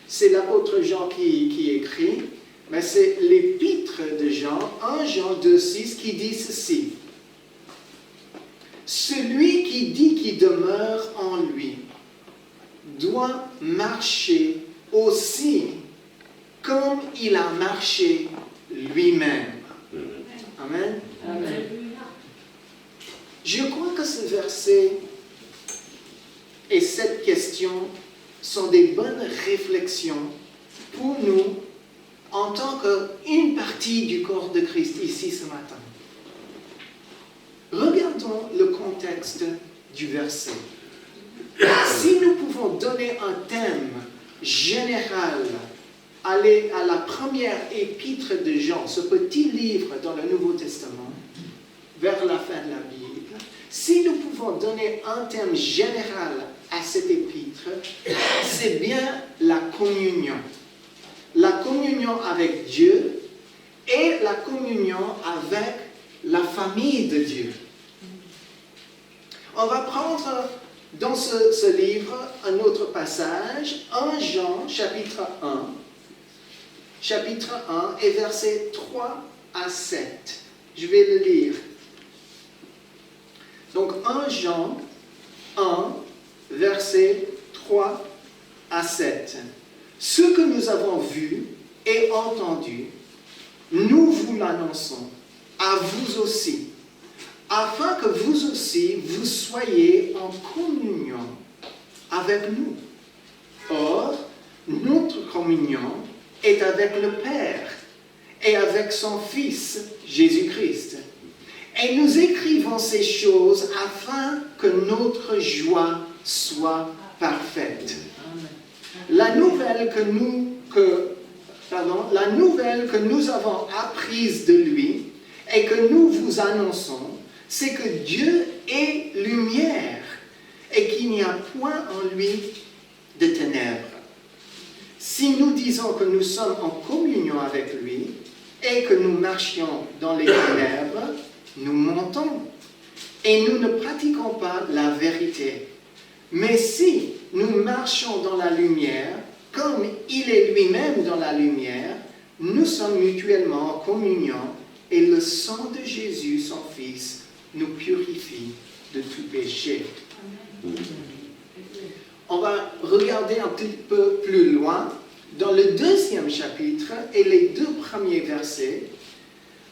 c'est l'apôtre Jean qui écrit, mais c'est l'épître de Jean, 1 Jean 2, 6, qui dit ceci. Celui qui dit qu'il demeure en lui doit marcher aussi comme il a marché lui-même. Amen. Amen. Je crois que ce verset et cette question sont des bonnes réflexions pour nous en tant qu'une partie du corps de Christ ici ce matin. Regardons le contexte du verset. Si nous pouvons donner un thème général, aller à la première épître de Jean, ce petit livre dans le Nouveau Testament, vers la fin de la Bible, si nous pouvons donner un thème général à cette épître, c'est bien la communion. La communion avec Dieu et la communion avec la famille de Dieu. On va prendre dans ce livre un autre passage, 1 Jean, chapitre 1. Chapitre 1 et versets 3 à 7. Je vais le lire. Donc 1 Jean 1, versets 3 à 7. Ce que nous avons vu et entendu, nous vous l'annonçons, à vous aussi, afin que vous aussi, vous soyez en communion avec nous. Or, notre communion est avec le Père et avec son Fils, Jésus-Christ. Et nous écrivons ces choses afin que notre joie soit parfaite. La nouvelle que nous avons apprise de lui et que nous vous annonçons, c'est que Dieu est lumière et qu'il n'y a point en lui de ténèbres. Si nous disons que nous sommes en communion avec lui et que nous marchions dans les ténèbres, nous mentons et nous ne pratiquons pas la vérité. Mais si nous marchons dans la lumière, comme il est lui-même dans la lumière, nous sommes mutuellement en communion et le sang de Jésus, son Fils, nous purifie de tout péché. On va regarder un petit peu plus loin dans le 2e chapitre et les 2 premiers versets,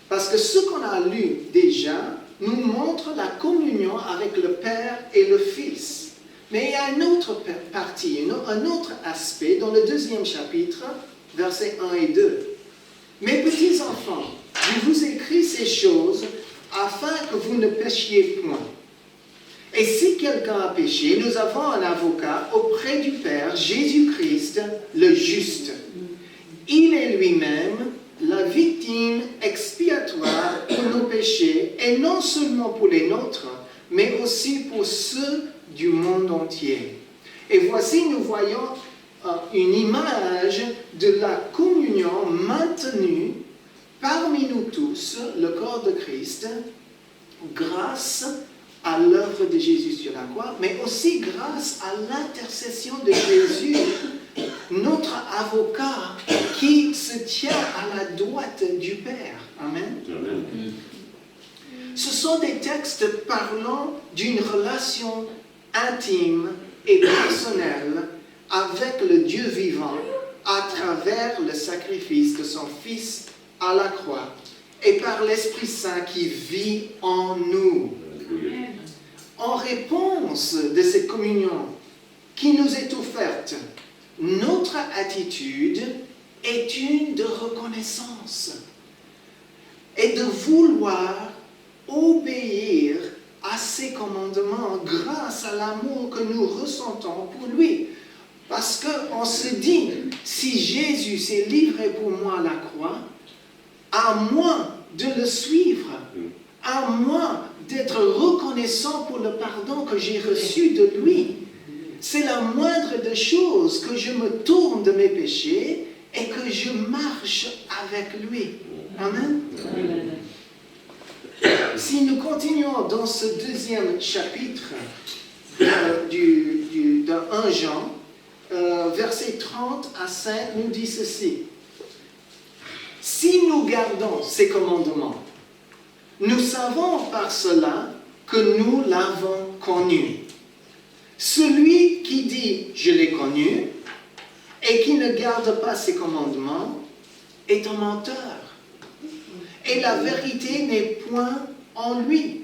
parce que ce qu'on a lu déjà nous montre la communion avec le Père et le Fils. Mais il y a une autre partie, un autre aspect dans le 2e chapitre, versets 1 et 2. Mes petits enfants, je vous écris ces choses afin que vous ne péchiez point. Et si quelqu'un a péché, nous avons un avocat auprès du Père, Jésus-Christ, le juste. Il est lui-même la victime expiatoire pour nos péchés, et non seulement pour les nôtres, mais aussi pour ceux du monde entier. Et voici, nous voyons une image de la communion maintenue parmi nous tous, le corps de Christ, grâce à l'œuvre de Jésus sur la croix, mais aussi grâce à l'intercession de Jésus, notre avocat qui se tient à la droite du Père. Amen. Amen. Ce sont des textes parlant d'une relation intime et personnelle avec le Dieu vivant à travers le sacrifice de son Fils à la croix et par l'Esprit Saint qui vit en nous. En réponse de cette communion qui nous est offerte, notre attitude est une de reconnaissance et de vouloir obéir à ses commandements grâce à l'amour que nous ressentons pour lui. Parce qu'on se dit, si Jésus s'est livré pour moi à la croix, à moi de le suivre, à moi d'être reconnaissant pour le pardon que j'ai reçu de lui. C'est la moindre des choses que je me tourne de mes péchés et que je marche avec lui. Amen. Si nous continuons dans ce deuxième chapitre de 1 Jean, versets 30 à 5 nous dit ceci. Si nous gardons ces commandements, nous savons par cela que nous l'avons connu. Celui qui dit « je l'ai connu » et qui ne garde pas ses commandements est un menteur. Et la vérité n'est point en lui.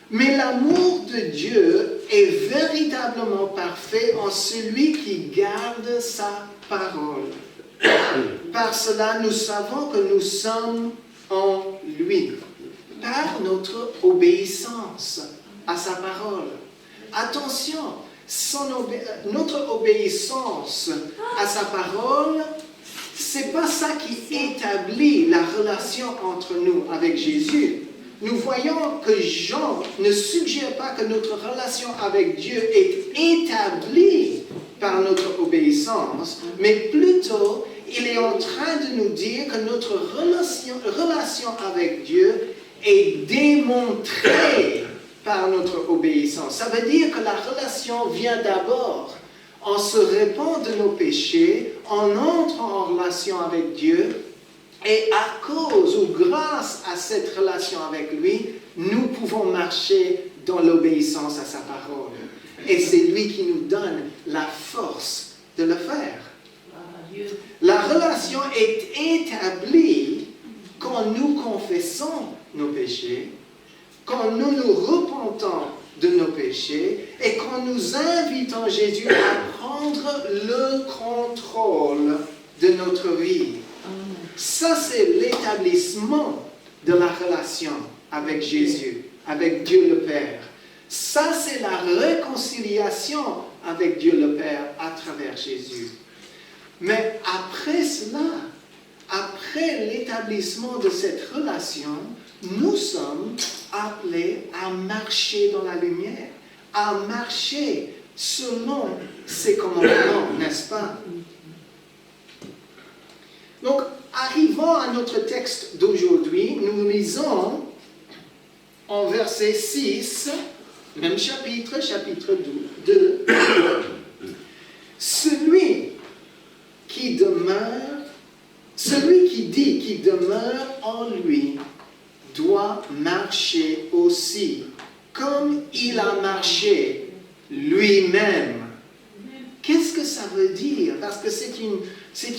Mais l'amour de Dieu est véritablement parfait en celui qui garde sa parole. Par cela, nous savons que nous sommes en lui, par notre obéissance à sa parole. Attention, notre obéissance à sa parole, c'est pas ça qui établit la relation entre nous avec Jésus. Nous voyons que Jean ne suggère pas que notre relation avec Dieu est établie par notre obéissance, mais plutôt il est en train de nous dire que notre relation avec Dieu est démontrée par notre obéissance. Ça veut dire que la relation vient d'abord en se répand de nos péchés, en entrant en relation avec Dieu, et à cause ou grâce à cette relation avec lui, nous pouvons marcher dans l'obéissance à sa parole. Et c'est lui qui nous donne la force de le faire. La relation est établie quand nous confessons nos péchés, quand nous nous repentons de nos péchés et quand nous invitons Jésus à prendre le contrôle de notre vie. Ça, c'est l'établissement de la relation avec Jésus, avec Dieu le Père. Ça, c'est la réconciliation avec Dieu le Père à travers Jésus. Mais après cela, après l'établissement de cette relation, nous sommes appelés à marcher dans la lumière, à marcher selon ses commandements, n'est-ce pas? Donc, arrivant à notre texte d'aujourd'hui, nous lisons en verset 6, même chapitre 2, celui qui dit qu'il demeure en lui doit marcher aussi, comme il a marché lui-même. Qu'est-ce que ça veut dire? Parce que c'est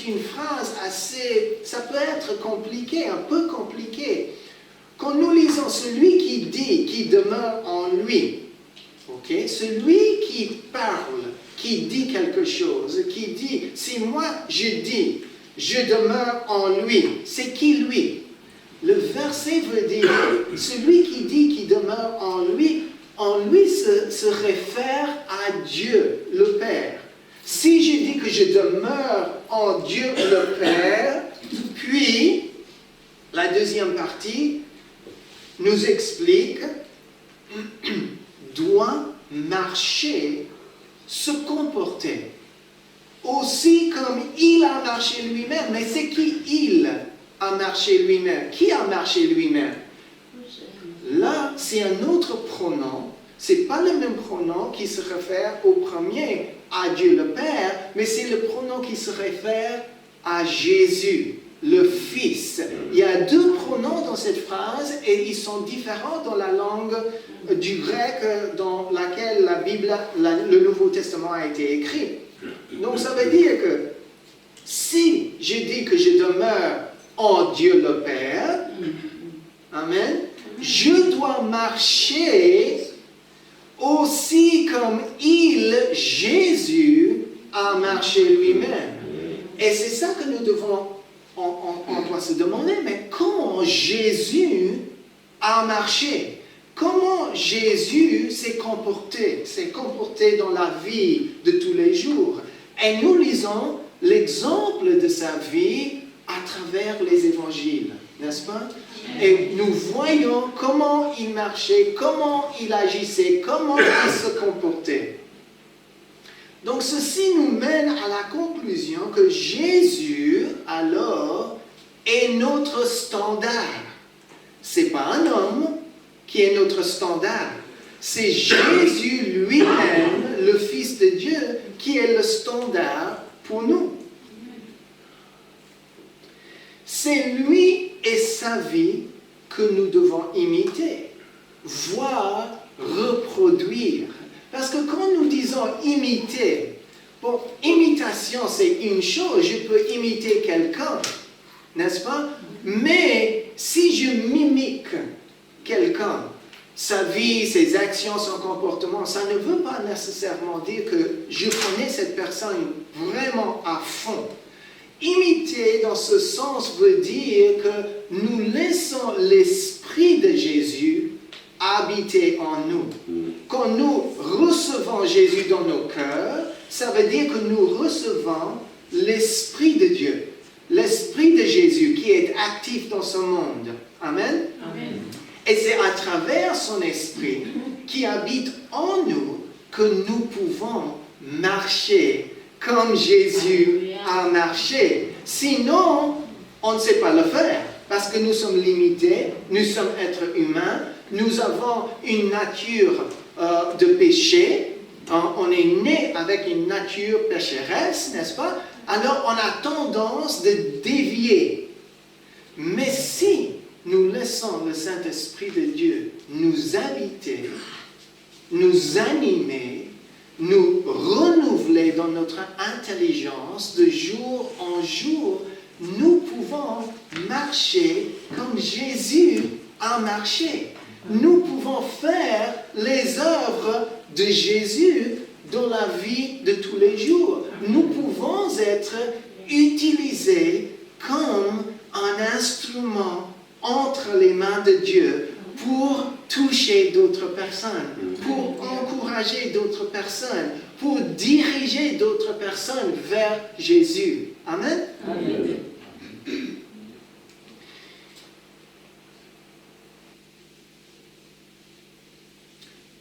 une phrase assez, ça peut être compliqué, un peu compliqué. Quand nous lisons celui qui dit qu'il demeure en lui, okay? Celui qui parle, qui dit quelque chose, qui dit, si moi je dis, je demeure en lui, c'est qui lui? Le verset veut dire, celui qui dit qu'il demeure en lui se réfère à Dieu, le Père. Si je dis que je demeure en Dieu le Père, puis la deuxième partie nous explique, doit marcher, se comporter, aussi comme il a marché lui-même. Mais c'est qui il a marché lui-même? Qui a marché lui-même? Là, c'est un autre pronom. Ce n'est pas le même pronom qui se réfère au premier, à Dieu le Père, mais c'est le pronom qui se réfère à Jésus, le Fils. Il y a deux pronoms dans cette phrase et ils sont différents dans la langue du grec dans laquelle la Bible, le Nouveau Testament a été écrit. Donc ça veut dire que si je dis que je demeure en Dieu le Père, amen, je dois marcher aussi comme il, Jésus, a marché lui-même. Et c'est ça que nous devons, on doit se demander, mais comment Jésus a marché? Comment Jésus s'est comporté dans la vie de tous les jours? Et nous lisons l'exemple de sa vie à travers les évangiles, n'est-ce pas? Et nous voyons comment il marchait, comment il agissait, comment il se comportait. Donc ceci nous mène à la conclusion que Jésus, alors, est notre standard. Ce n'est pas un homme qui est notre standard. C'est Jésus lui-même, le Fils de Dieu, qui est le standard pour nous. C'est lui et sa vie que nous devons imiter, voire reproduire. Parce que quand nous disons imiter, bon, imitation c'est une chose, je peux imiter quelqu'un, n'est-ce pas? Mais si je mimique quelqu'un, sa vie, ses actions, son comportement, ça ne veut pas nécessairement dire que je connais cette personne vraiment à fond. Imiter dans ce sens veut dire que nous laissons l'esprit de Jésus habiter en nous. Quand nous recevons Jésus dans nos cœurs, ça veut dire que nous recevons l'esprit de Dieu, l'esprit de Jésus qui est actif dans ce monde. Amen. Amen. Et c'est à travers son esprit qui habite en nous que nous pouvons marcher comme Jésus a marché. Sinon, on ne sait pas le faire parce que nous sommes limités, nous sommes êtres humains, nous avons une nature de péché, on est né avec une nature pécheresse, n'est-ce pas? Alors on a tendance de dévier. Mais si nous laissons le Saint-Esprit de Dieu nous habiter, nous animer, nous renouveler dans notre intelligence de jour en jour, nous pouvons marcher comme Jésus a marché. Nous pouvons faire les œuvres de Jésus dans la vie de tous les jours. Nous pouvons être utilisés comme un instrument entre les mains de Dieu pour toucher d'autres personnes, pour encourager d'autres personnes, pour diriger d'autres personnes vers Jésus. Amen. Amen.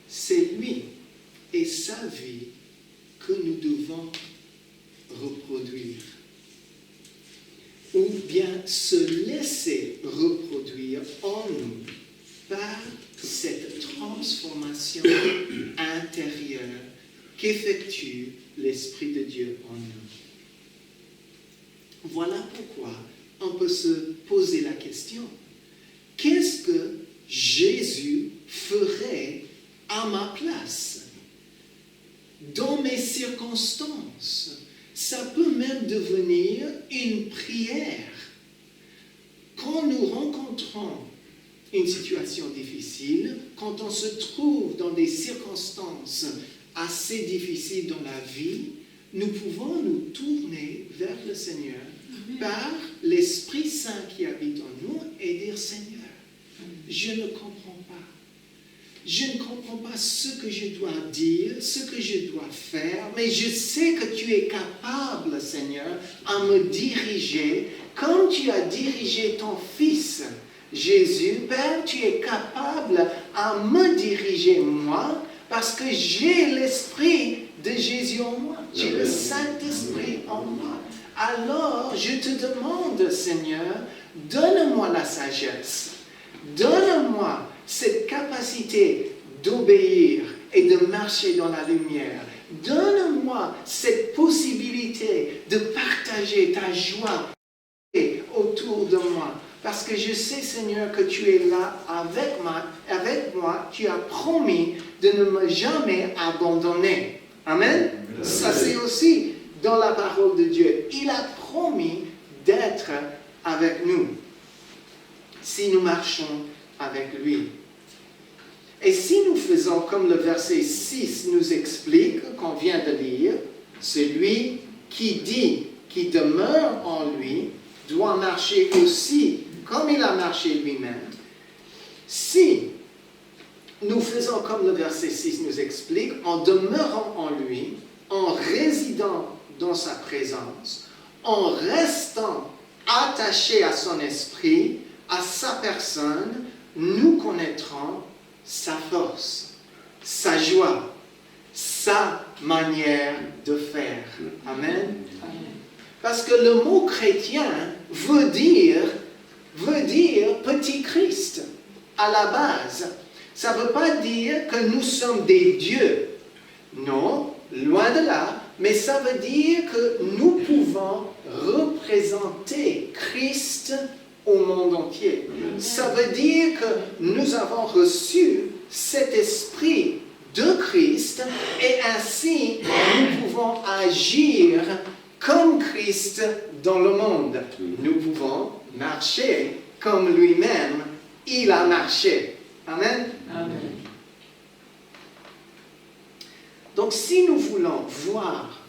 C'est lui et sa vie que nous devons reproduire. Ou bien se laisser reproduire en nous par cette transformation intérieure qu'effectue l'Esprit de Dieu en nous. Voilà pourquoi on peut se poser la question, qu'est-ce que Jésus ferait à ma place, dans mes circonstances? Ça peut même devenir une prière. Quand nous rencontrons une situation difficile, quand on se trouve dans des circonstances assez difficiles dans la vie, nous pouvons nous tourner vers le Seigneur par l'Esprit Saint qui habite en nous et dire, Seigneur, je ne comprends pas. Je ne comprends pas ce que je dois dire, ce que je dois faire, mais je sais que tu es capable, Seigneur, à me diriger comme tu as dirigé ton Fils, Jésus. Père, tu es capable à me diriger moi, parce que j'ai l'Esprit de Jésus en moi. J'ai le Saint-Esprit en moi. Alors, je te demande, Seigneur, donne-moi la sagesse. Donne-moi cette capacité d'obéir et de marcher dans la lumière. Donne-moi cette possibilité de partager ta joie autour autour de moi. Parce que je sais, Seigneur, que tu es là avec moi. Tu as promis de ne me jamais abandonner. Amen. Ça, c'est aussi dans la parole de Dieu. Il a promis d'être avec nous si nous marchons avec lui. Et si nous faisons comme le verset 6 nous explique, qu'on vient de lire, celui qui dit qu'il demeure en lui doit marcher aussi comme il a marché lui-même. Si nous faisons comme le verset 6 nous explique, en demeurant en lui, en résidant dans sa présence, en restant attachés à son esprit, à sa personne, nous connaîtrons sa force, sa joie, sa manière de faire. Amen. Parce que le mot chrétien veut dire petit Christ à la base. Ça ne veut pas dire que nous sommes des dieux. Non, loin de là. Mais ça veut dire que nous pouvons représenter Christ au monde entier. Ça veut dire que nous avons reçu cet esprit de Christ et ainsi nous pouvons agir comme Christ dans le monde. Nous pouvons marcher comme lui-même, il a marché. Amen. Amen. Donc si nous voulons voir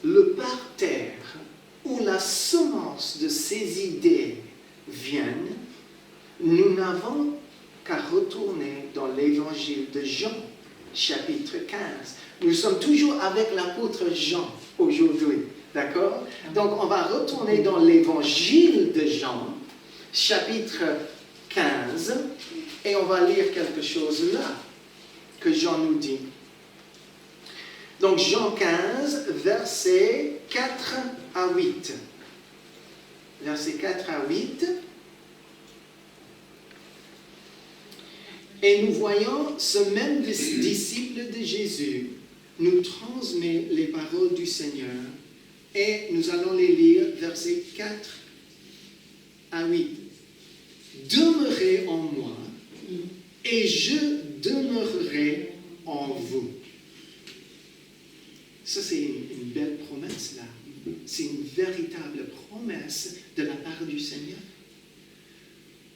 le parterre où la semence de ces idées viennent, nous n'avons qu'à retourner dans l'évangile de Jean, chapitre 15. Nous sommes toujours avec l'apôtre Jean aujourd'hui, d'accord? Donc on va retourner dans l'évangile de Jean, chapitre 15, et on va lire quelque chose là, que Jean nous dit. Donc Jean 15, versets 4 à 8. Versets 4 à 8. Et nous voyons ce même disciple de Jésus nous transmet les paroles du Seigneur. Et nous allons les lire, versets 4 à 8. Demeurez en moi, et je demeurerai en vous. Ça, c'est une belle promesse, là. C'est une véritable promesse de la part du Seigneur.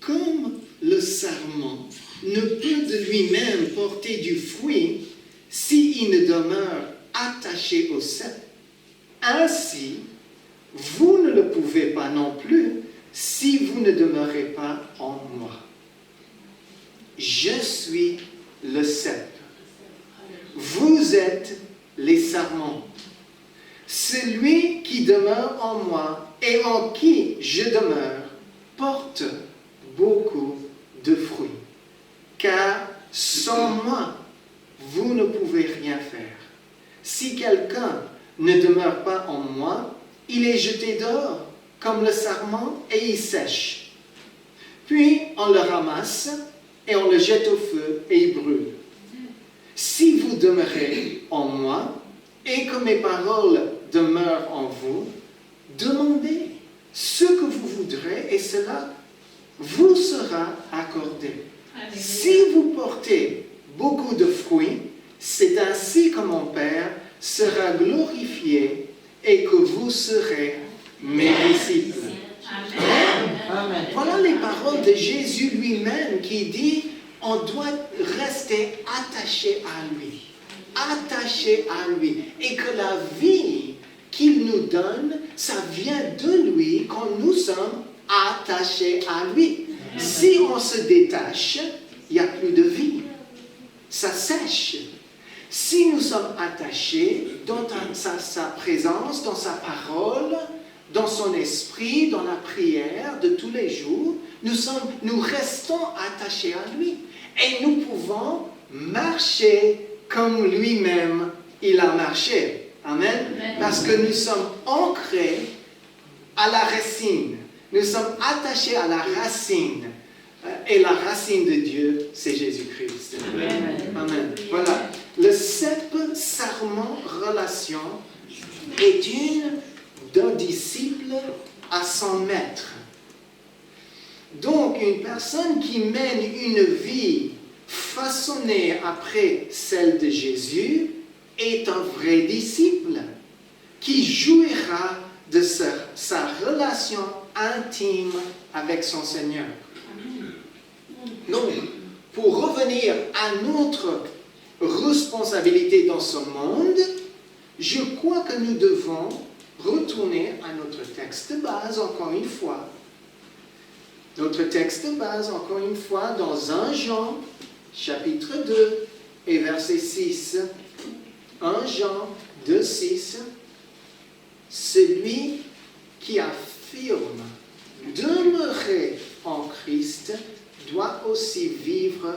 Comme le sarment ne peut de lui-même porter du fruit s'il ne demeure attaché au cep, ainsi, vous ne le pouvez pas non plus si vous ne demeurez pas en moi. Je suis le cep. Vous êtes les sarments. Celui qui demeure en moi et en qui je demeure porte beaucoup de fruits. Car sans moi, vous ne pouvez rien faire. Si quelqu'un ne demeure pas en moi, il est jeté dehors comme le sarment et il sèche. Puis on le ramasse et on le jette au feu et il brûle. Si vous demeurez en moi et que mes paroles demeurent en vous, demandez ce que vous voudrez et cela vous sera accordé. Si vous portez beaucoup de fruits, c'est ainsi que mon Père sera glorifié et que vous serez mes disciples. Amen. Voilà les paroles de Jésus lui-même qui dit on doit rester attaché à lui. Attaché à lui. Et que la vie qu'il nous donne, ça vient de lui quand nous sommes attachés à lui. Si on se détache, il n'y a plus de vie. Ça sèche. Si nous sommes attachés dans sa présence, dans sa parole, dans son esprit, dans la prière de tous les jours, nous restons attachés à lui. Et nous pouvons marcher comme lui-même il a marché. Amen. Parce que nous sommes ancrés à la racine. Nous sommes attachés à la racine. Et la racine de Dieu, c'est Jésus-Christ. Amen. Voilà. Le cep, sarment, relation est d'un disciple à son maître. Donc, une personne qui mène une vie façonnée après celle de Jésus est un vrai disciple qui jouira de sa relation intime avec son Seigneur. Donc, pour revenir à notre responsabilité dans ce monde, je crois que nous devons retourner à notre texte de base encore une fois. Notre texte de base encore une fois dans 1 Jean, chapitre 2 et verset 6. 1 Jean 2, 6. Celui qui affirme demeurer en Christ doit aussi vivre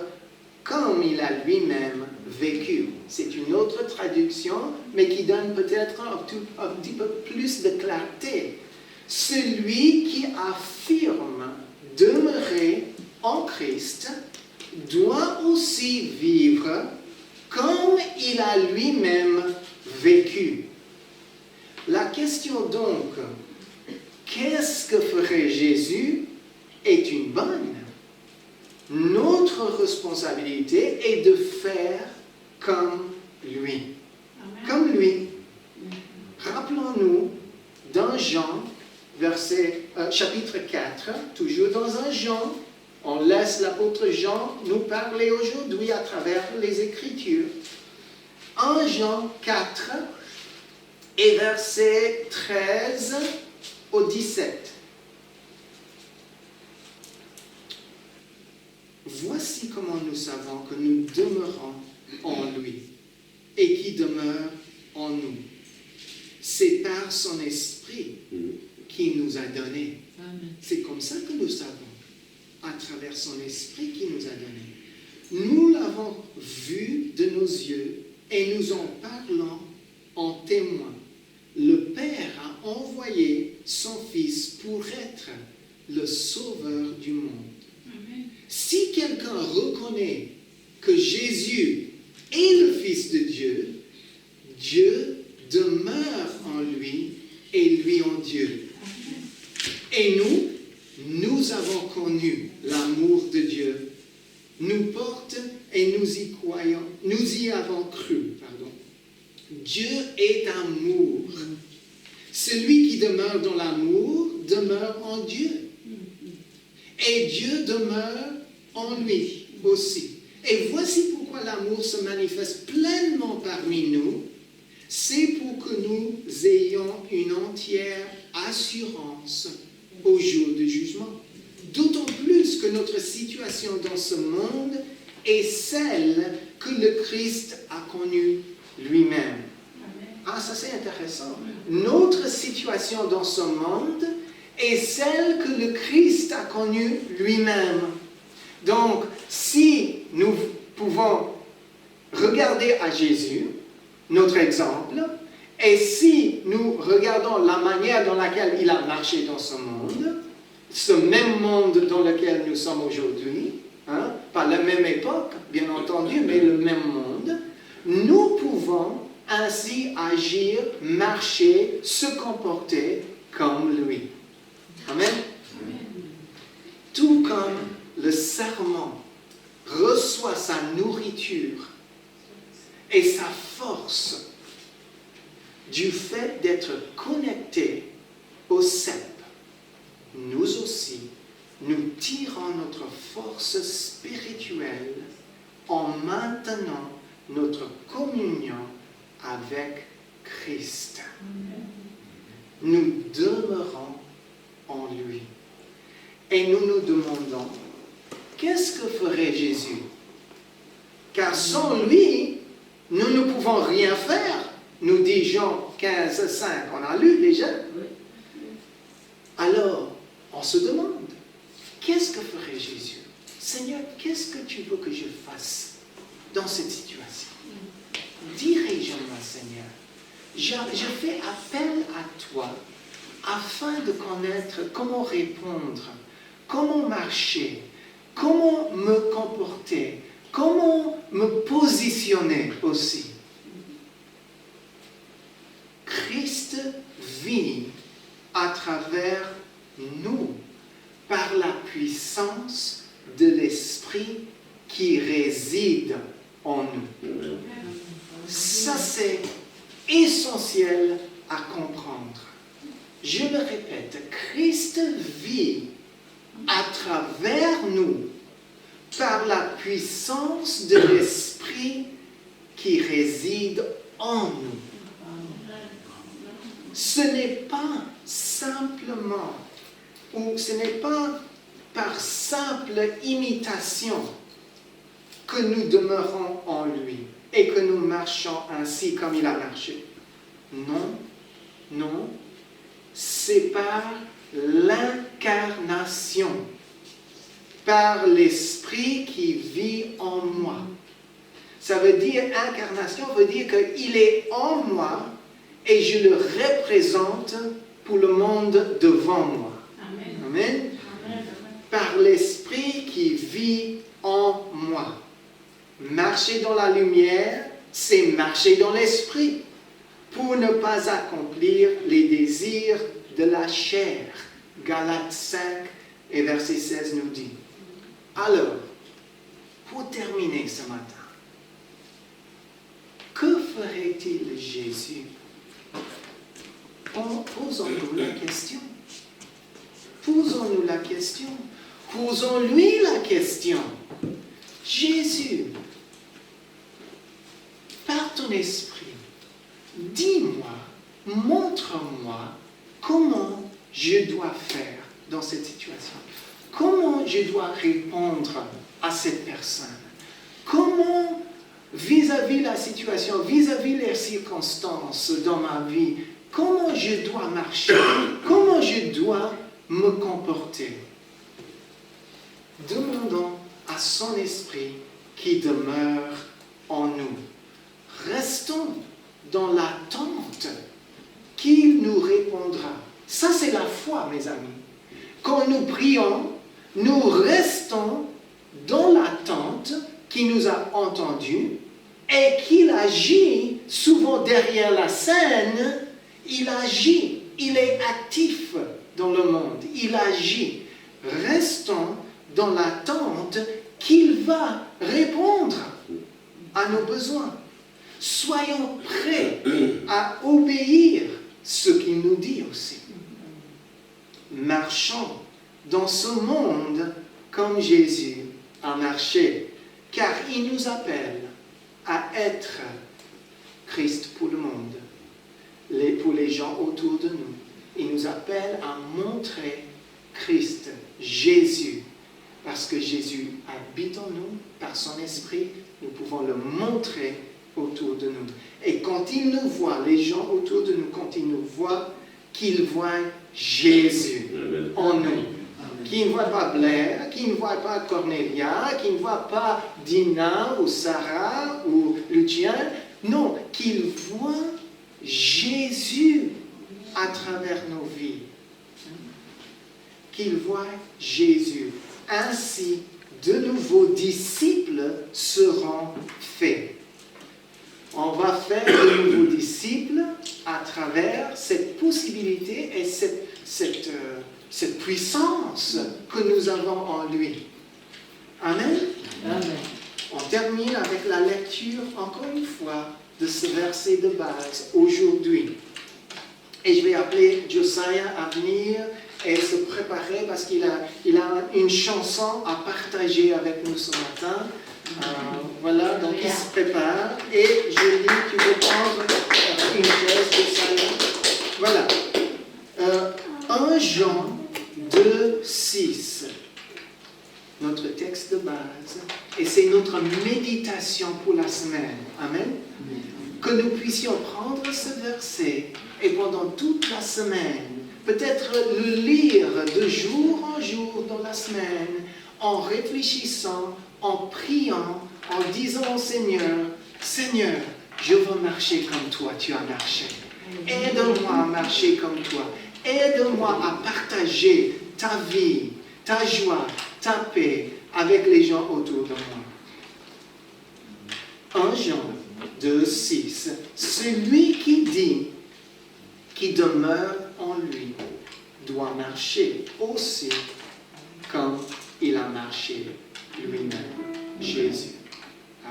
comme il a lui-même vécu. C'est une autre traduction, mais qui donne peut-être un petit peu plus de clarté. Celui qui affirme demeurer en Christ doit aussi vivre comme il a lui-même vécu. La question donc, qu'est-ce que ferait Jésus, est une bonne. Notre responsabilité est de faire comme lui. Amen. Comme lui. Rappelons-nous dans Jean, chapitre 4, toujours dans 1 Jean, on laisse l'apôtre Jean nous parler aujourd'hui à travers les Écritures. 1 Jean 4 et versets 13 au 17. Voici comment nous savons que nous demeurons en lui et qui demeure en nous. C'est par son esprit qui nous a donné. C'est comme ça que nous savons, à travers son esprit qui nous a donné. Nous l'avons vu de nos yeux et nous en parlons en témoin. Le Père a envoyé son Fils pour être le sauveur du monde. Amen. Si quelqu'un reconnaît que Jésus est le Fils de Dieu, Dieu demeure en lui et lui en Dieu. Et nous avons connu l'amour de Dieu. Nous porte et nous y croyons, nous y avons cru, pardon. Dieu est amour. Celui qui demeure dans l'amour demeure en Dieu. Et Dieu demeure en lui aussi. Et voici pourquoi l'amour se manifeste pleinement parmi nous. C'est pour que nous ayons une entière assurance au jour du jugement. D'autant plus que notre situation dans ce monde est celle que le Christ a connue lui-même. Ah, ça c'est intéressant. Notre situation dans ce monde est celle que le Christ a connue lui-même. Donc, si nous pouvons regarder à Jésus, notre exemple, et si nous regardons la manière dans laquelle il a marché dans ce monde, ce même monde dans lequel nous sommes aujourd'hui, pas la même époque, bien entendu, mais le même monde, nous pouvons ainsi agir, marcher, se comporter comme lui. Amen. Tout comme le serment reçoit sa nourriture et sa force du fait d'être connecté au cep, nous aussi, nous tirons notre force spirituelle en maintenant notre communion avec Christ. Nous demeurons en lui. Et nous nous demandons, qu'est-ce que ferait Jésus? Car sans lui, nous ne pouvons rien faire. Nous dit Jean 15, 5, on a lu déjà. Alors, on se demande, qu'est-ce que ferait Jésus? Seigneur, qu'est-ce que tu veux que je fasse dans cette situation? Dirige-moi, Seigneur. Je fais appel à toi afin de connaître comment répondre, comment marcher, comment me comporter, comment me positionner aussi. Christ vit à travers nous par la puissance de l'Esprit qui réside en nous. Ça, c'est essentiel à comprendre. Je le répète, Christ vit à travers nous par la puissance de l'Esprit qui réside en nous. Ce n'est pas simplement, ou ce n'est pas par simple imitation que nous demeurons en lui et que nous marchons ainsi comme il a marché. Non, non, c'est par l'incarnation, par l'Esprit qui vit en moi. Ça veut dire, incarnation veut dire qu'il est en moi et je le représente pour le monde devant moi. Amen. Amen. Amen. Par l'Esprit qui vit en moi. Marcher dans la lumière, c'est marcher dans l'Esprit pour ne pas accomplir les désirs de la chair. Galates 5 et verset 16 nous dit. Alors, pour terminer ce matin, que ferait-il Jésus? Posons-nous la question. Posons-nous la question. Posons-lui la question. Jésus, par ton esprit, dis-moi, montre-moi comment je dois faire dans cette situation. Comment je dois répondre à cette personne? Comment, vis-à-vis la situation, vis-à-vis les circonstances dans ma vie, comment je dois marcher? Comment je dois me comporter? Demandons à son esprit qui demeure en nous. Restons dans l'attente qu'il nous répondra. Ça, c'est la foi, mes amis. Quand nous prions, nous restons dans l'attente qu'il nous a entendus et qu'il agit souvent derrière la scène. Il agit, il est actif dans le monde, il agit. Restons dans l'attente qu'il va répondre à nos besoins. Soyons prêts à obéir ce qu'il nous dit aussi. Marchons dans ce monde comme Jésus a marché, car il nous appelle à être Christ pour le monde, pour les gens autour de nous. Il nous appelle à montrer Christ, Jésus, parce que Jésus habite en nous par son esprit, nous pouvons le montrer autour de nous. Et quand ils nous voient, les gens autour de nous, quand ils nous voient, qu'ils voient Jésus en nous. Qu'ils ne voient pas Blair, qu'ils ne voient pas Cornelia, qu'ils ne voient pas Dina ou Sarah ou Lucien. Non, qu'ils voient Jésus à travers nos vies. Qu'ils voient Jésus. Ainsi, de nouveaux disciples seront faits. On va faire de nouveaux disciples à travers cette possibilité et cette puissance que nous avons en lui. Amen. Amen. On termine avec la lecture, encore une fois, de ce verset de base aujourd'hui. Et je vais appeler Josiah à venir et se préparer parce qu'il a une chanson à partager avec nous ce matin. Voilà, donc il se prépare. Et je dis, tu peux prendre une chaise, Josiah. Voilà. 1 Jean 2:6. Notre texte de base. Et c'est notre méditation pour la semaine. Amen. Que nous puissions prendre ce verset et pendant toute la semaine, peut-être le lire de jour en jour dans la semaine, en réfléchissant, en priant, en disant au Seigneur, Seigneur, je veux marcher comme toi, tu as marché. Aide-moi à marcher comme toi. Aide-moi à partager ta vie, ta joie, ta paix avec les gens autour de moi. 1 Jean 2:6. Celui qui dit, qui demeure en lui, doit marcher aussi comme il a marché lui-même, Jésus.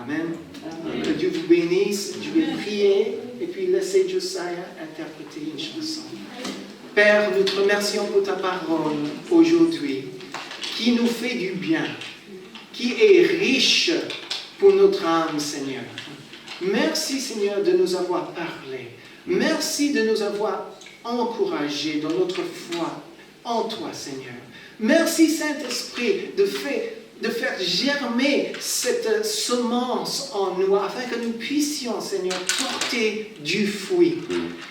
Amen. Que Dieu vous bénisse. Je vais prier et puis laisser Josiah interpréter une chanson. Père, nous te remercions pour ta parole aujourd'hui, qui nous fait du bien, qui est riche pour notre âme, Seigneur. Merci, Seigneur, de nous avoir parlé. Merci de nous avoir encouragés dans notre foi en toi, Seigneur. Merci, Saint-Esprit, de faire germer cette semence en nous, afin que nous puissions, Seigneur, porter du fruit.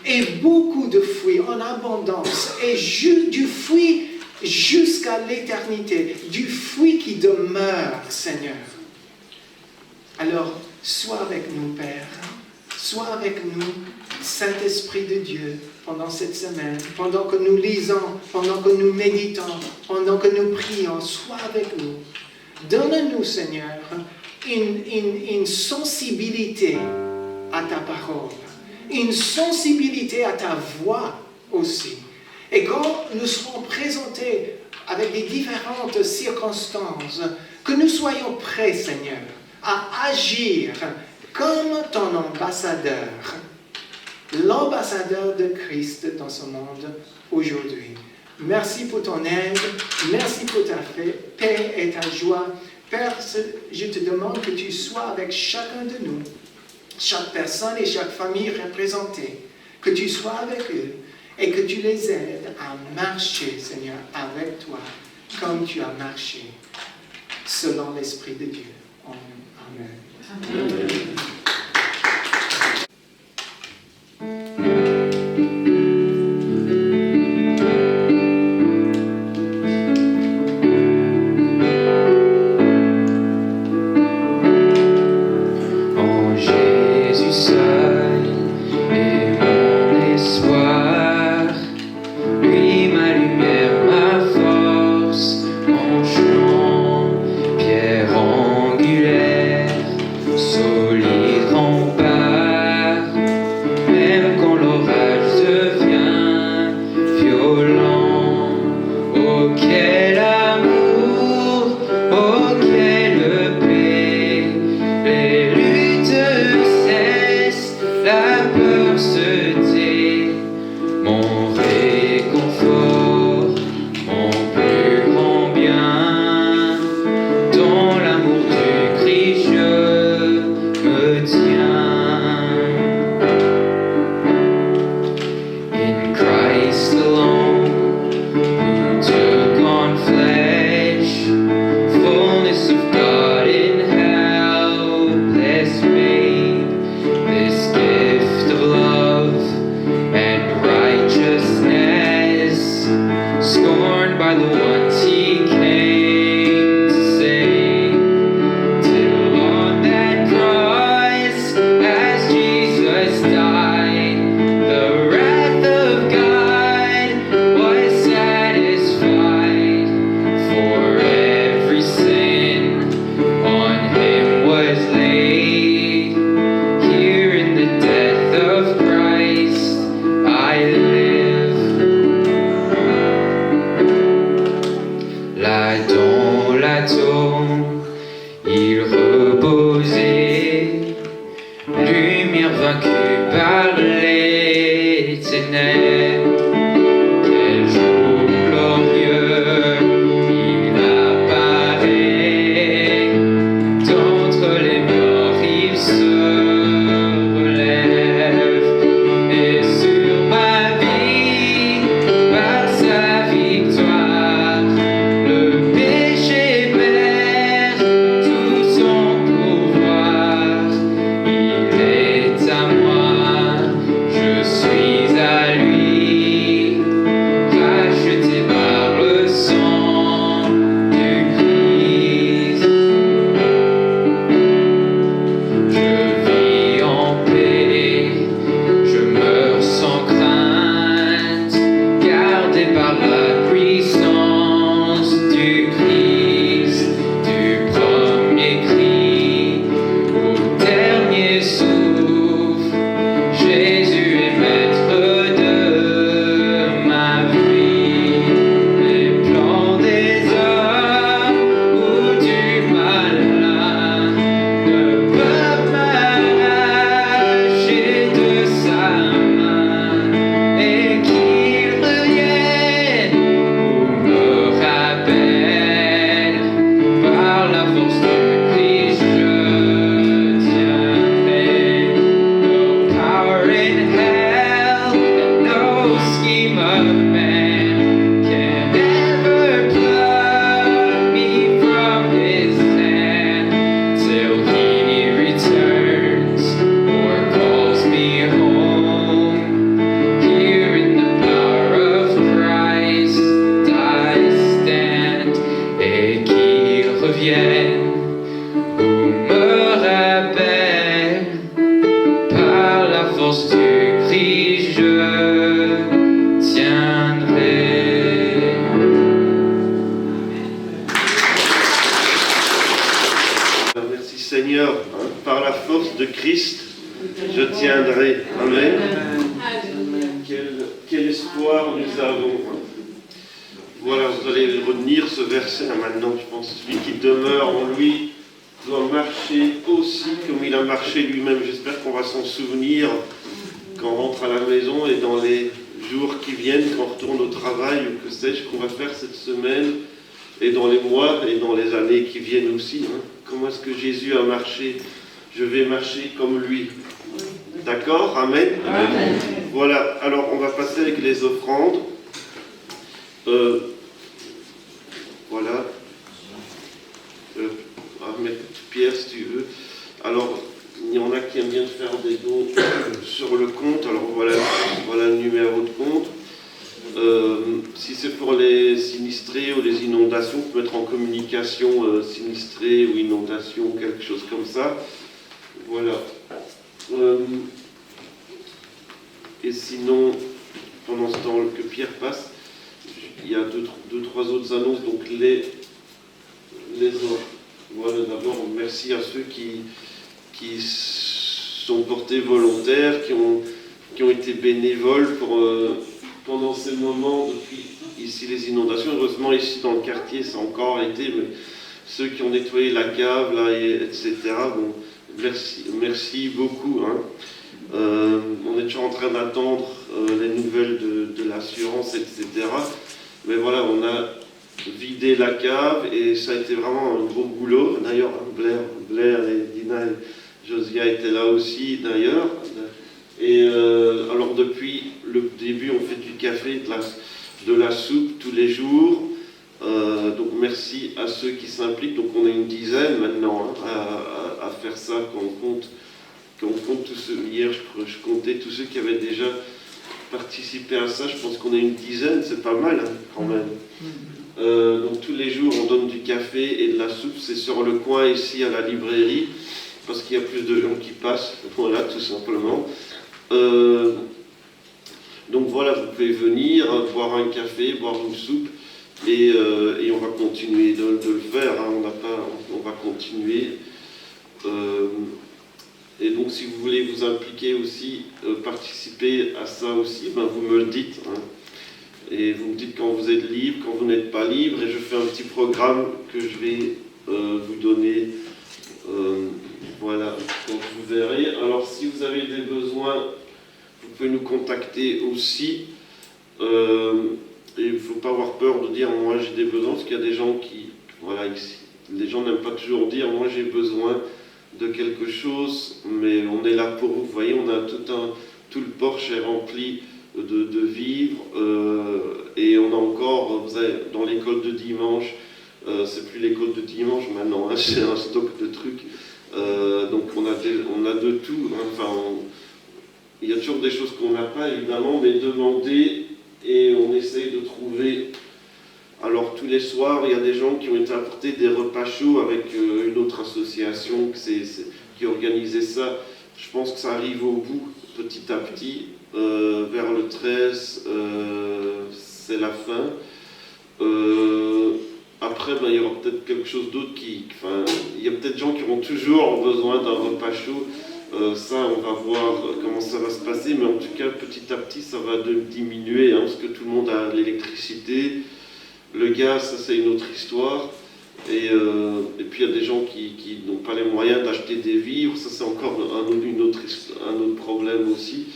Et beaucoup de fruits en abondance. Et du fruit jusqu'à l'éternité. Du fruit qui demeure, Seigneur. Alors, sois avec nous, Père. Sois avec nous, Saint-Esprit de Dieu, pendant cette semaine, pendant que nous lisons, pendant que nous méditons, pendant que nous prions. Sois avec nous. Donne-nous, Seigneur, une sensibilité à ta parole, une sensibilité à ta voix aussi. Et quand nous serons présentés avec des différentes circonstances, que nous soyons prêts, Seigneur, à agir comme ton ambassadeur, l'ambassadeur de Christ dans ce monde aujourd'hui. Merci pour ton aide, merci pour ta paix et ta joie. Père, je te demande que tu sois avec chacun de nous, chaque personne et chaque famille représentée, que tu sois avec eux et que tu les aides à marcher, Seigneur, avec toi, comme tu as marché, selon l'Esprit de Dieu. Amen. Amen. À lui. Christ, je tiendrai. Amen. Quel espoir nous avons. Voilà, vous allez retenir ce verset maintenant, je pense. Celui qui demeure en lui doit marcher aussi comme il a marché lui-même. J'espère qu'on va s'en souvenir quand on rentre à la maison et dans les jours qui viennent, quand on retourne au travail, ou que sais-je qu'on va faire cette semaine, et dans les mois et dans les années qui viennent aussi. Comment est-ce que Jésus a marché? Je vais marcher comme lui. D'accord? Amen. Amen. Voilà, alors on va passer avec les offrandes. Voilà. Pierre, si tu veux. Alors, il y en a qui aiment bien faire des dons sur le compte. Alors voilà le numéro de compte. Si c'est pour les sinistrés ou les inondations, on peut mettre en communication sinistrés ou inondations, quelque chose comme ça. Voilà. Et sinon, pendant ce temps que Pierre passe, il y a deux, trois autres annonces. Donc les autres. Voilà, d'abord, merci à ceux qui sont portés volontaires, qui ont été bénévoles pendant ces moments, depuis ici les inondations. Heureusement, ici dans le quartier, ça a encore été, mais ceux qui ont nettoyé la cave, là, etc., bon, merci beaucoup. On est toujours en train d'attendre les nouvelles de l'assurance, etc. Mais voilà, on a vidé la cave et ça a été vraiment un gros boulot. D'ailleurs, Blair et Dina et Josia étaient là aussi, d'ailleurs. Et alors, depuis le début, on fait du café, de la soupe tous les jours. Donc, merci à ceux qui s'impliquent. Donc, on est une dizaine maintenant à faire ça, quand on compte tous ceux. Hier, je comptais tous ceux qui avaient déjà participé à ça. Je pense qu'on est une dizaine, c'est pas mal quand même. Donc tous les jours on donne du café et de la soupe, c'est sur le coin ici à la librairie, parce qu'il y a plus de gens qui passent, voilà, tout simplement. Donc voilà, vous pouvez venir, boire un café, boire une soupe, et on va continuer de le faire, on va continuer. Et donc si vous voulez vous impliquer aussi, participer à ça aussi, vous me le dites. Et vous me dites quand vous êtes libre, quand vous n'êtes pas libre, et je fais un petit programme que je vais vous donner. Voilà, donc vous verrez. Alors si vous avez des besoins, vous pouvez nous contacter aussi. Et il ne faut pas avoir peur de dire moi j'ai des besoins, parce qu'il y a des gens qui, voilà, ici, les gens n'aiment pas toujours dire moi j'ai besoin de quelque chose, mais on est là pour vous. Vous voyez, on a tout le porche est rempli de vivres, et on a encore, vous avez, dans l'école de dimanche, c'est plus l'école de dimanche maintenant, c'est un stock de trucs, donc on a de tout, il y a toujours des choses qu'on n'a pas évidemment, mais demandez et on essaye de trouver. Alors tous les soirs, il y a des gens qui ont été apportés des repas chauds avec une autre association qui organisait ça. Je pense que ça arrive au bout, petit à petit. Vers le 13, c'est la fin. Après, il y aura peut-être quelque chose d'autre il y a peut-être des gens qui auront toujours besoin d'un repas chaud. Ça, on va voir comment ça va se passer, mais en tout cas, petit à petit, ça va diminuer, parce que tout le monde a l'électricité. Le gaz, ça, c'est une autre histoire. Et puis, il y a des gens qui n'ont pas les moyens d'acheter des vivres. Ça, c'est encore un autre problème aussi.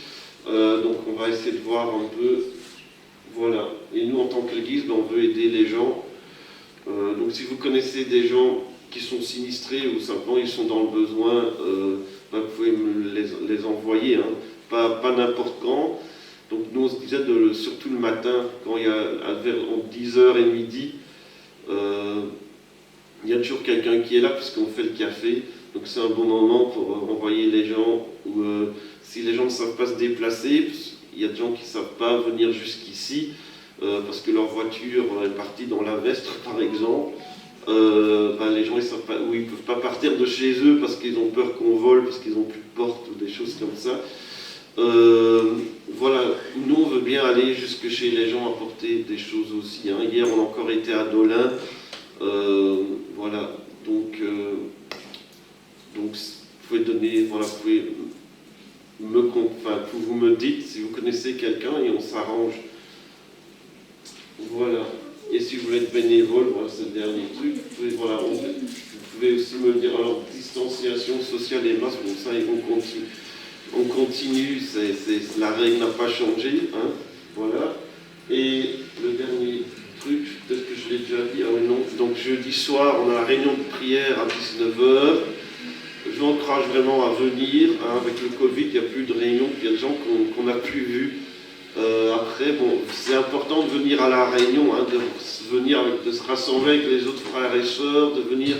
Donc on va essayer de voir un peu, voilà. Et nous en tant qu'Église, on veut aider les gens. Donc si vous connaissez des gens qui sont sinistrés ou simplement ils sont dans le besoin, vous pouvez me les envoyer, pas n'importe quand. Donc nous on se disait surtout le matin, quand il y a entre 10h et midi, il y a toujours quelqu'un qui est là puisqu'on fait le café. Donc c'est un bon moment pour envoyer les gens, ou si les gens ne savent pas se déplacer, il y a des gens qui ne savent pas venir jusqu'ici, parce que leur voiture est partie dans la Vestre par exemple, les gens ils savent pas, ou ils ne peuvent pas partir de chez eux parce qu'ils ont peur qu'on vole, parce qu'ils n'ont plus de porte ou des choses comme ça. Voilà, nous on veut bien aller jusque chez les gens, apporter des choses aussi. Hier on a encore été à Dolin, voilà, donc vous pouvez donner voilà, vous me dites si vous connaissez quelqu'un et on s'arrange. Voilà. Et si vous voulez être bénévole, voilà, c'est le dernier truc. Vous pouvez aussi me dire, alors, distanciation sociale et masque, bon, ça, on continue, la règle n'a pas changé, hein, voilà. Et le dernier truc, peut-être que je l'ai déjà dit, ah oui, non, donc jeudi soir, on a la réunion de prière à 19h. Je vous encourage vraiment à venir, hein, avec le Covid, il n'y a plus de réunion, il y a des gens qu'on n'a plus vus. Après, bon, c'est important de venir à la réunion, hein, de se rassembler avec les autres frères et sœurs, de venir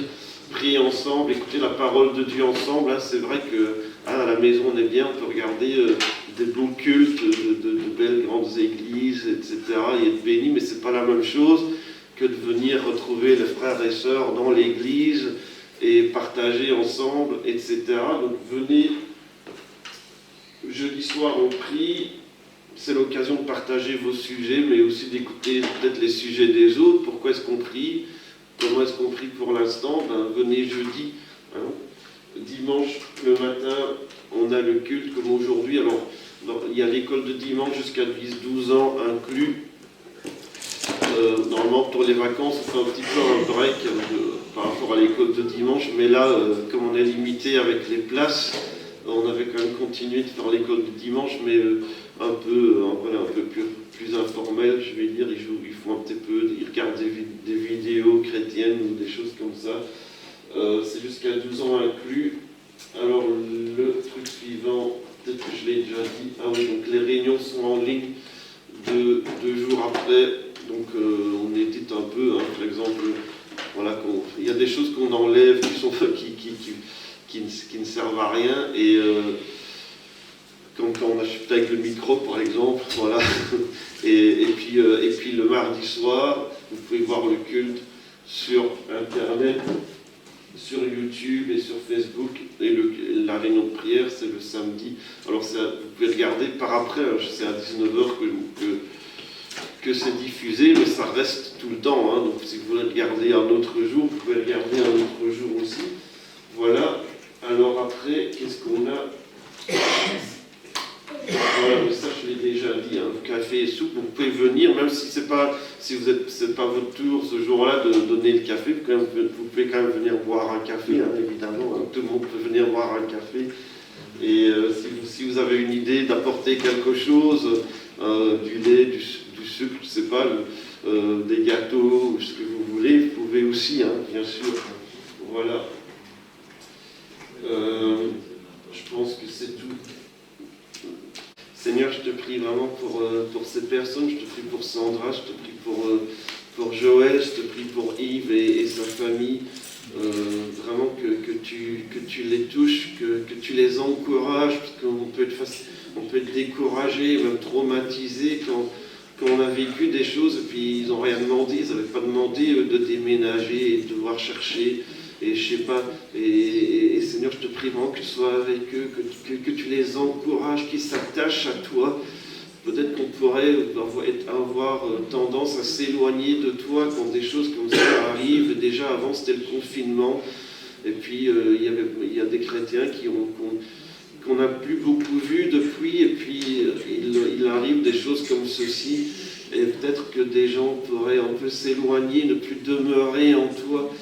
prier ensemble, écouter la parole de Dieu ensemble. Hein. C'est vrai que hein, à la maison on est bien, on peut regarder des beaux cultes, de belles grandes églises, etc. et être béni, mais c'est pas la même chose que de venir retrouver les frères et sœurs dans l'église et partager ensemble, etc. Donc venez, jeudi soir on prie. C'est l'occasion de partager vos sujets, mais aussi d'écouter peut-être les sujets des autres. Pourquoi est-ce qu'on prie? Comment est-ce qu'on prie pour l'instant? Venez jeudi. Hein. Dimanche, le matin, on a le culte comme aujourd'hui. Alors, il y a l'école de dimanche jusqu'à 12 ans inclus. Normalement, pour les vacances, on fait un petit peu un break par rapport à l'école de dimanche. Mais là, comme on est limité avec les places, on avait quand même continué de faire l'école de dimanche, mais un peu plus informel, je vais dire. Ils font un petit peu, ils regardent des vidéos chrétiennes ou des choses comme ça. C'est jusqu'à 12 ans inclus. Alors le truc suivant, peut-être que je l'ai déjà dit. Ah oui, donc les réunions sont en ligne 2 jours après. Donc on édite un peu, hein, par exemple, voilà, il y a des choses qu'on enlève qui ne servent à rien. Et quand on achète avec le micro, par exemple, voilà. Et puis le mardi soir, vous pouvez voir le culte sur Internet, sur YouTube et sur Facebook. Et la réunion de prière, c'est le samedi. Alors vous pouvez regarder par après, c'est à 19h que c'est diffusé, mais ça reste tout le temps. Hein. Donc si vous voulez regarder un autre jour, vous pouvez regarder un autre jour aussi. Voilà. Alors après, qu'est-ce qu'on a? Voilà, mais ça je l'ai déjà dit, hein, café et soupe, vous pouvez venir, même si c'est pas votre tour ce jour-là de donner le café, vous pouvez quand même venir boire un café, hein, évidemment, hein, tout le monde peut venir boire un café. Et si vous avez une idée d'apporter quelque chose, du lait, du sucre, je ne sais pas, des gâteaux, ce que vous voulez, vous pouvez aussi, hein, bien sûr. Voilà. Je pense que c'est tout. Seigneur, je te prie vraiment pour ces personnes, je te prie pour Sandra, je te prie pour Joël, je te prie pour Yves et sa famille. Vraiment que tu les touches, que tu les encourages, parce qu'on peut être découragé, même traumatisé quand on a vécu des choses et puis ils n'ont rien demandé, ils n'avaient pas demandé de déménager et de devoir chercher. Et je sais pas, et Seigneur, je te prie vraiment que tu sois avec eux, que tu les encourages, qu'ils s'attachent à toi. Peut-être qu'on pourrait avoir tendance à s'éloigner de toi quand des choses comme ça arrivent. Déjà avant, c'était le confinement. Et puis, il y a des chrétiens qu'on n'a plus beaucoup vus depuis. Et puis, il arrive des choses comme ceci. Et peut-être que des gens pourraient un peu s'éloigner, ne plus demeurer en toi.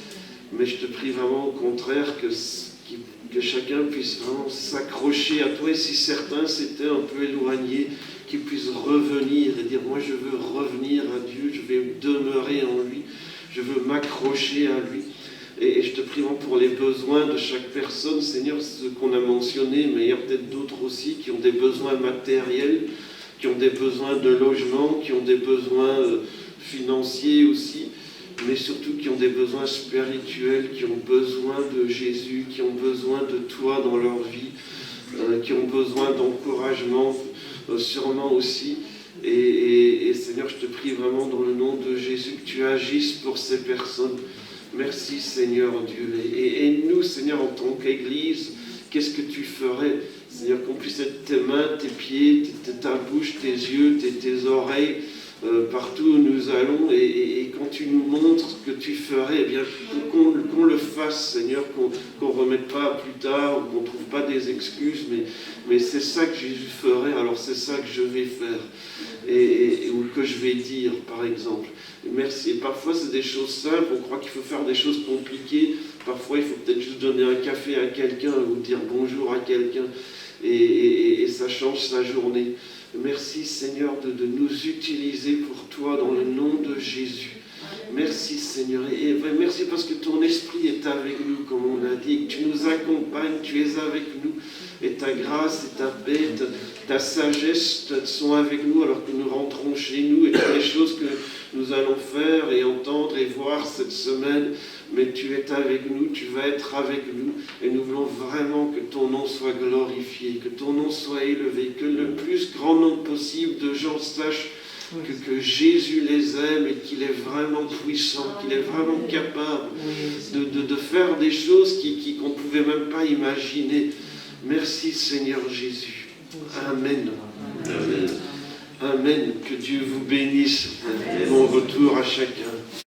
Mais je te prie vraiment au contraire que chacun puisse vraiment s'accrocher à toi. Et si certains s'étaient un peu éloignés, qu'ils puissent revenir et dire « Moi, je veux revenir à Dieu, je vais demeurer en lui, je veux m'accrocher à lui. » Et je te prie vraiment pour les besoins de chaque personne, Seigneur, ceux qu'on a mentionnés, mais il y a peut-être d'autres aussi qui ont des besoins matériels, qui ont des besoins de logement, qui ont des besoins financiers aussi, mais surtout qui ont des besoins spirituels, qui ont besoin de Jésus, qui ont besoin de toi dans leur vie, qui ont besoin d'encouragement, sûrement aussi. Et Seigneur, je te prie vraiment dans le nom de Jésus que tu agisses pour ces personnes. Merci Seigneur Dieu. Et nous, Seigneur, en tant qu'Église, qu'est-ce que tu ferais, Seigneur, qu'on puisse être tes mains, tes pieds, ta bouche, tes yeux, tes oreilles, partout où nous allons, et quand tu nous montres ce que tu ferais, eh bien qu'on le fasse, Seigneur, qu'on ne remette pas plus tard, ou qu'on ne trouve pas des excuses, mais c'est ça que Jésus ferait, alors c'est ça que je vais faire, ou que je vais dire, par exemple. Et merci. Et parfois c'est des choses simples, on croit qu'il faut faire des choses compliquées, parfois il faut peut-être juste donner un café à quelqu'un, ou dire bonjour à quelqu'un, et ça change sa journée. Merci Seigneur de nous utiliser pour toi dans le nom de Jésus. Merci Seigneur, et merci parce que ton esprit est avec nous, comme on a dit, que tu nous accompagnes, tu es avec nous, et ta grâce et ta paix, ta sagesse sont avec nous alors que nous rentrons chez nous, et toutes les choses que nous allons faire et entendre et voir cette semaine, mais tu es avec nous, tu vas être avec nous, et nous voulons vraiment que ton nom soit glorifié, que ton nom soit élevé, que le plus grand nombre possible de gens sachent que Jésus les aime et qu'il est vraiment puissant, qu'il est vraiment capable de faire des choses qu'on ne pouvait même pas imaginer. Merci Seigneur Jésus. Amen. Amen. Amen. Que Dieu vous bénisse. Bon retour à chacun.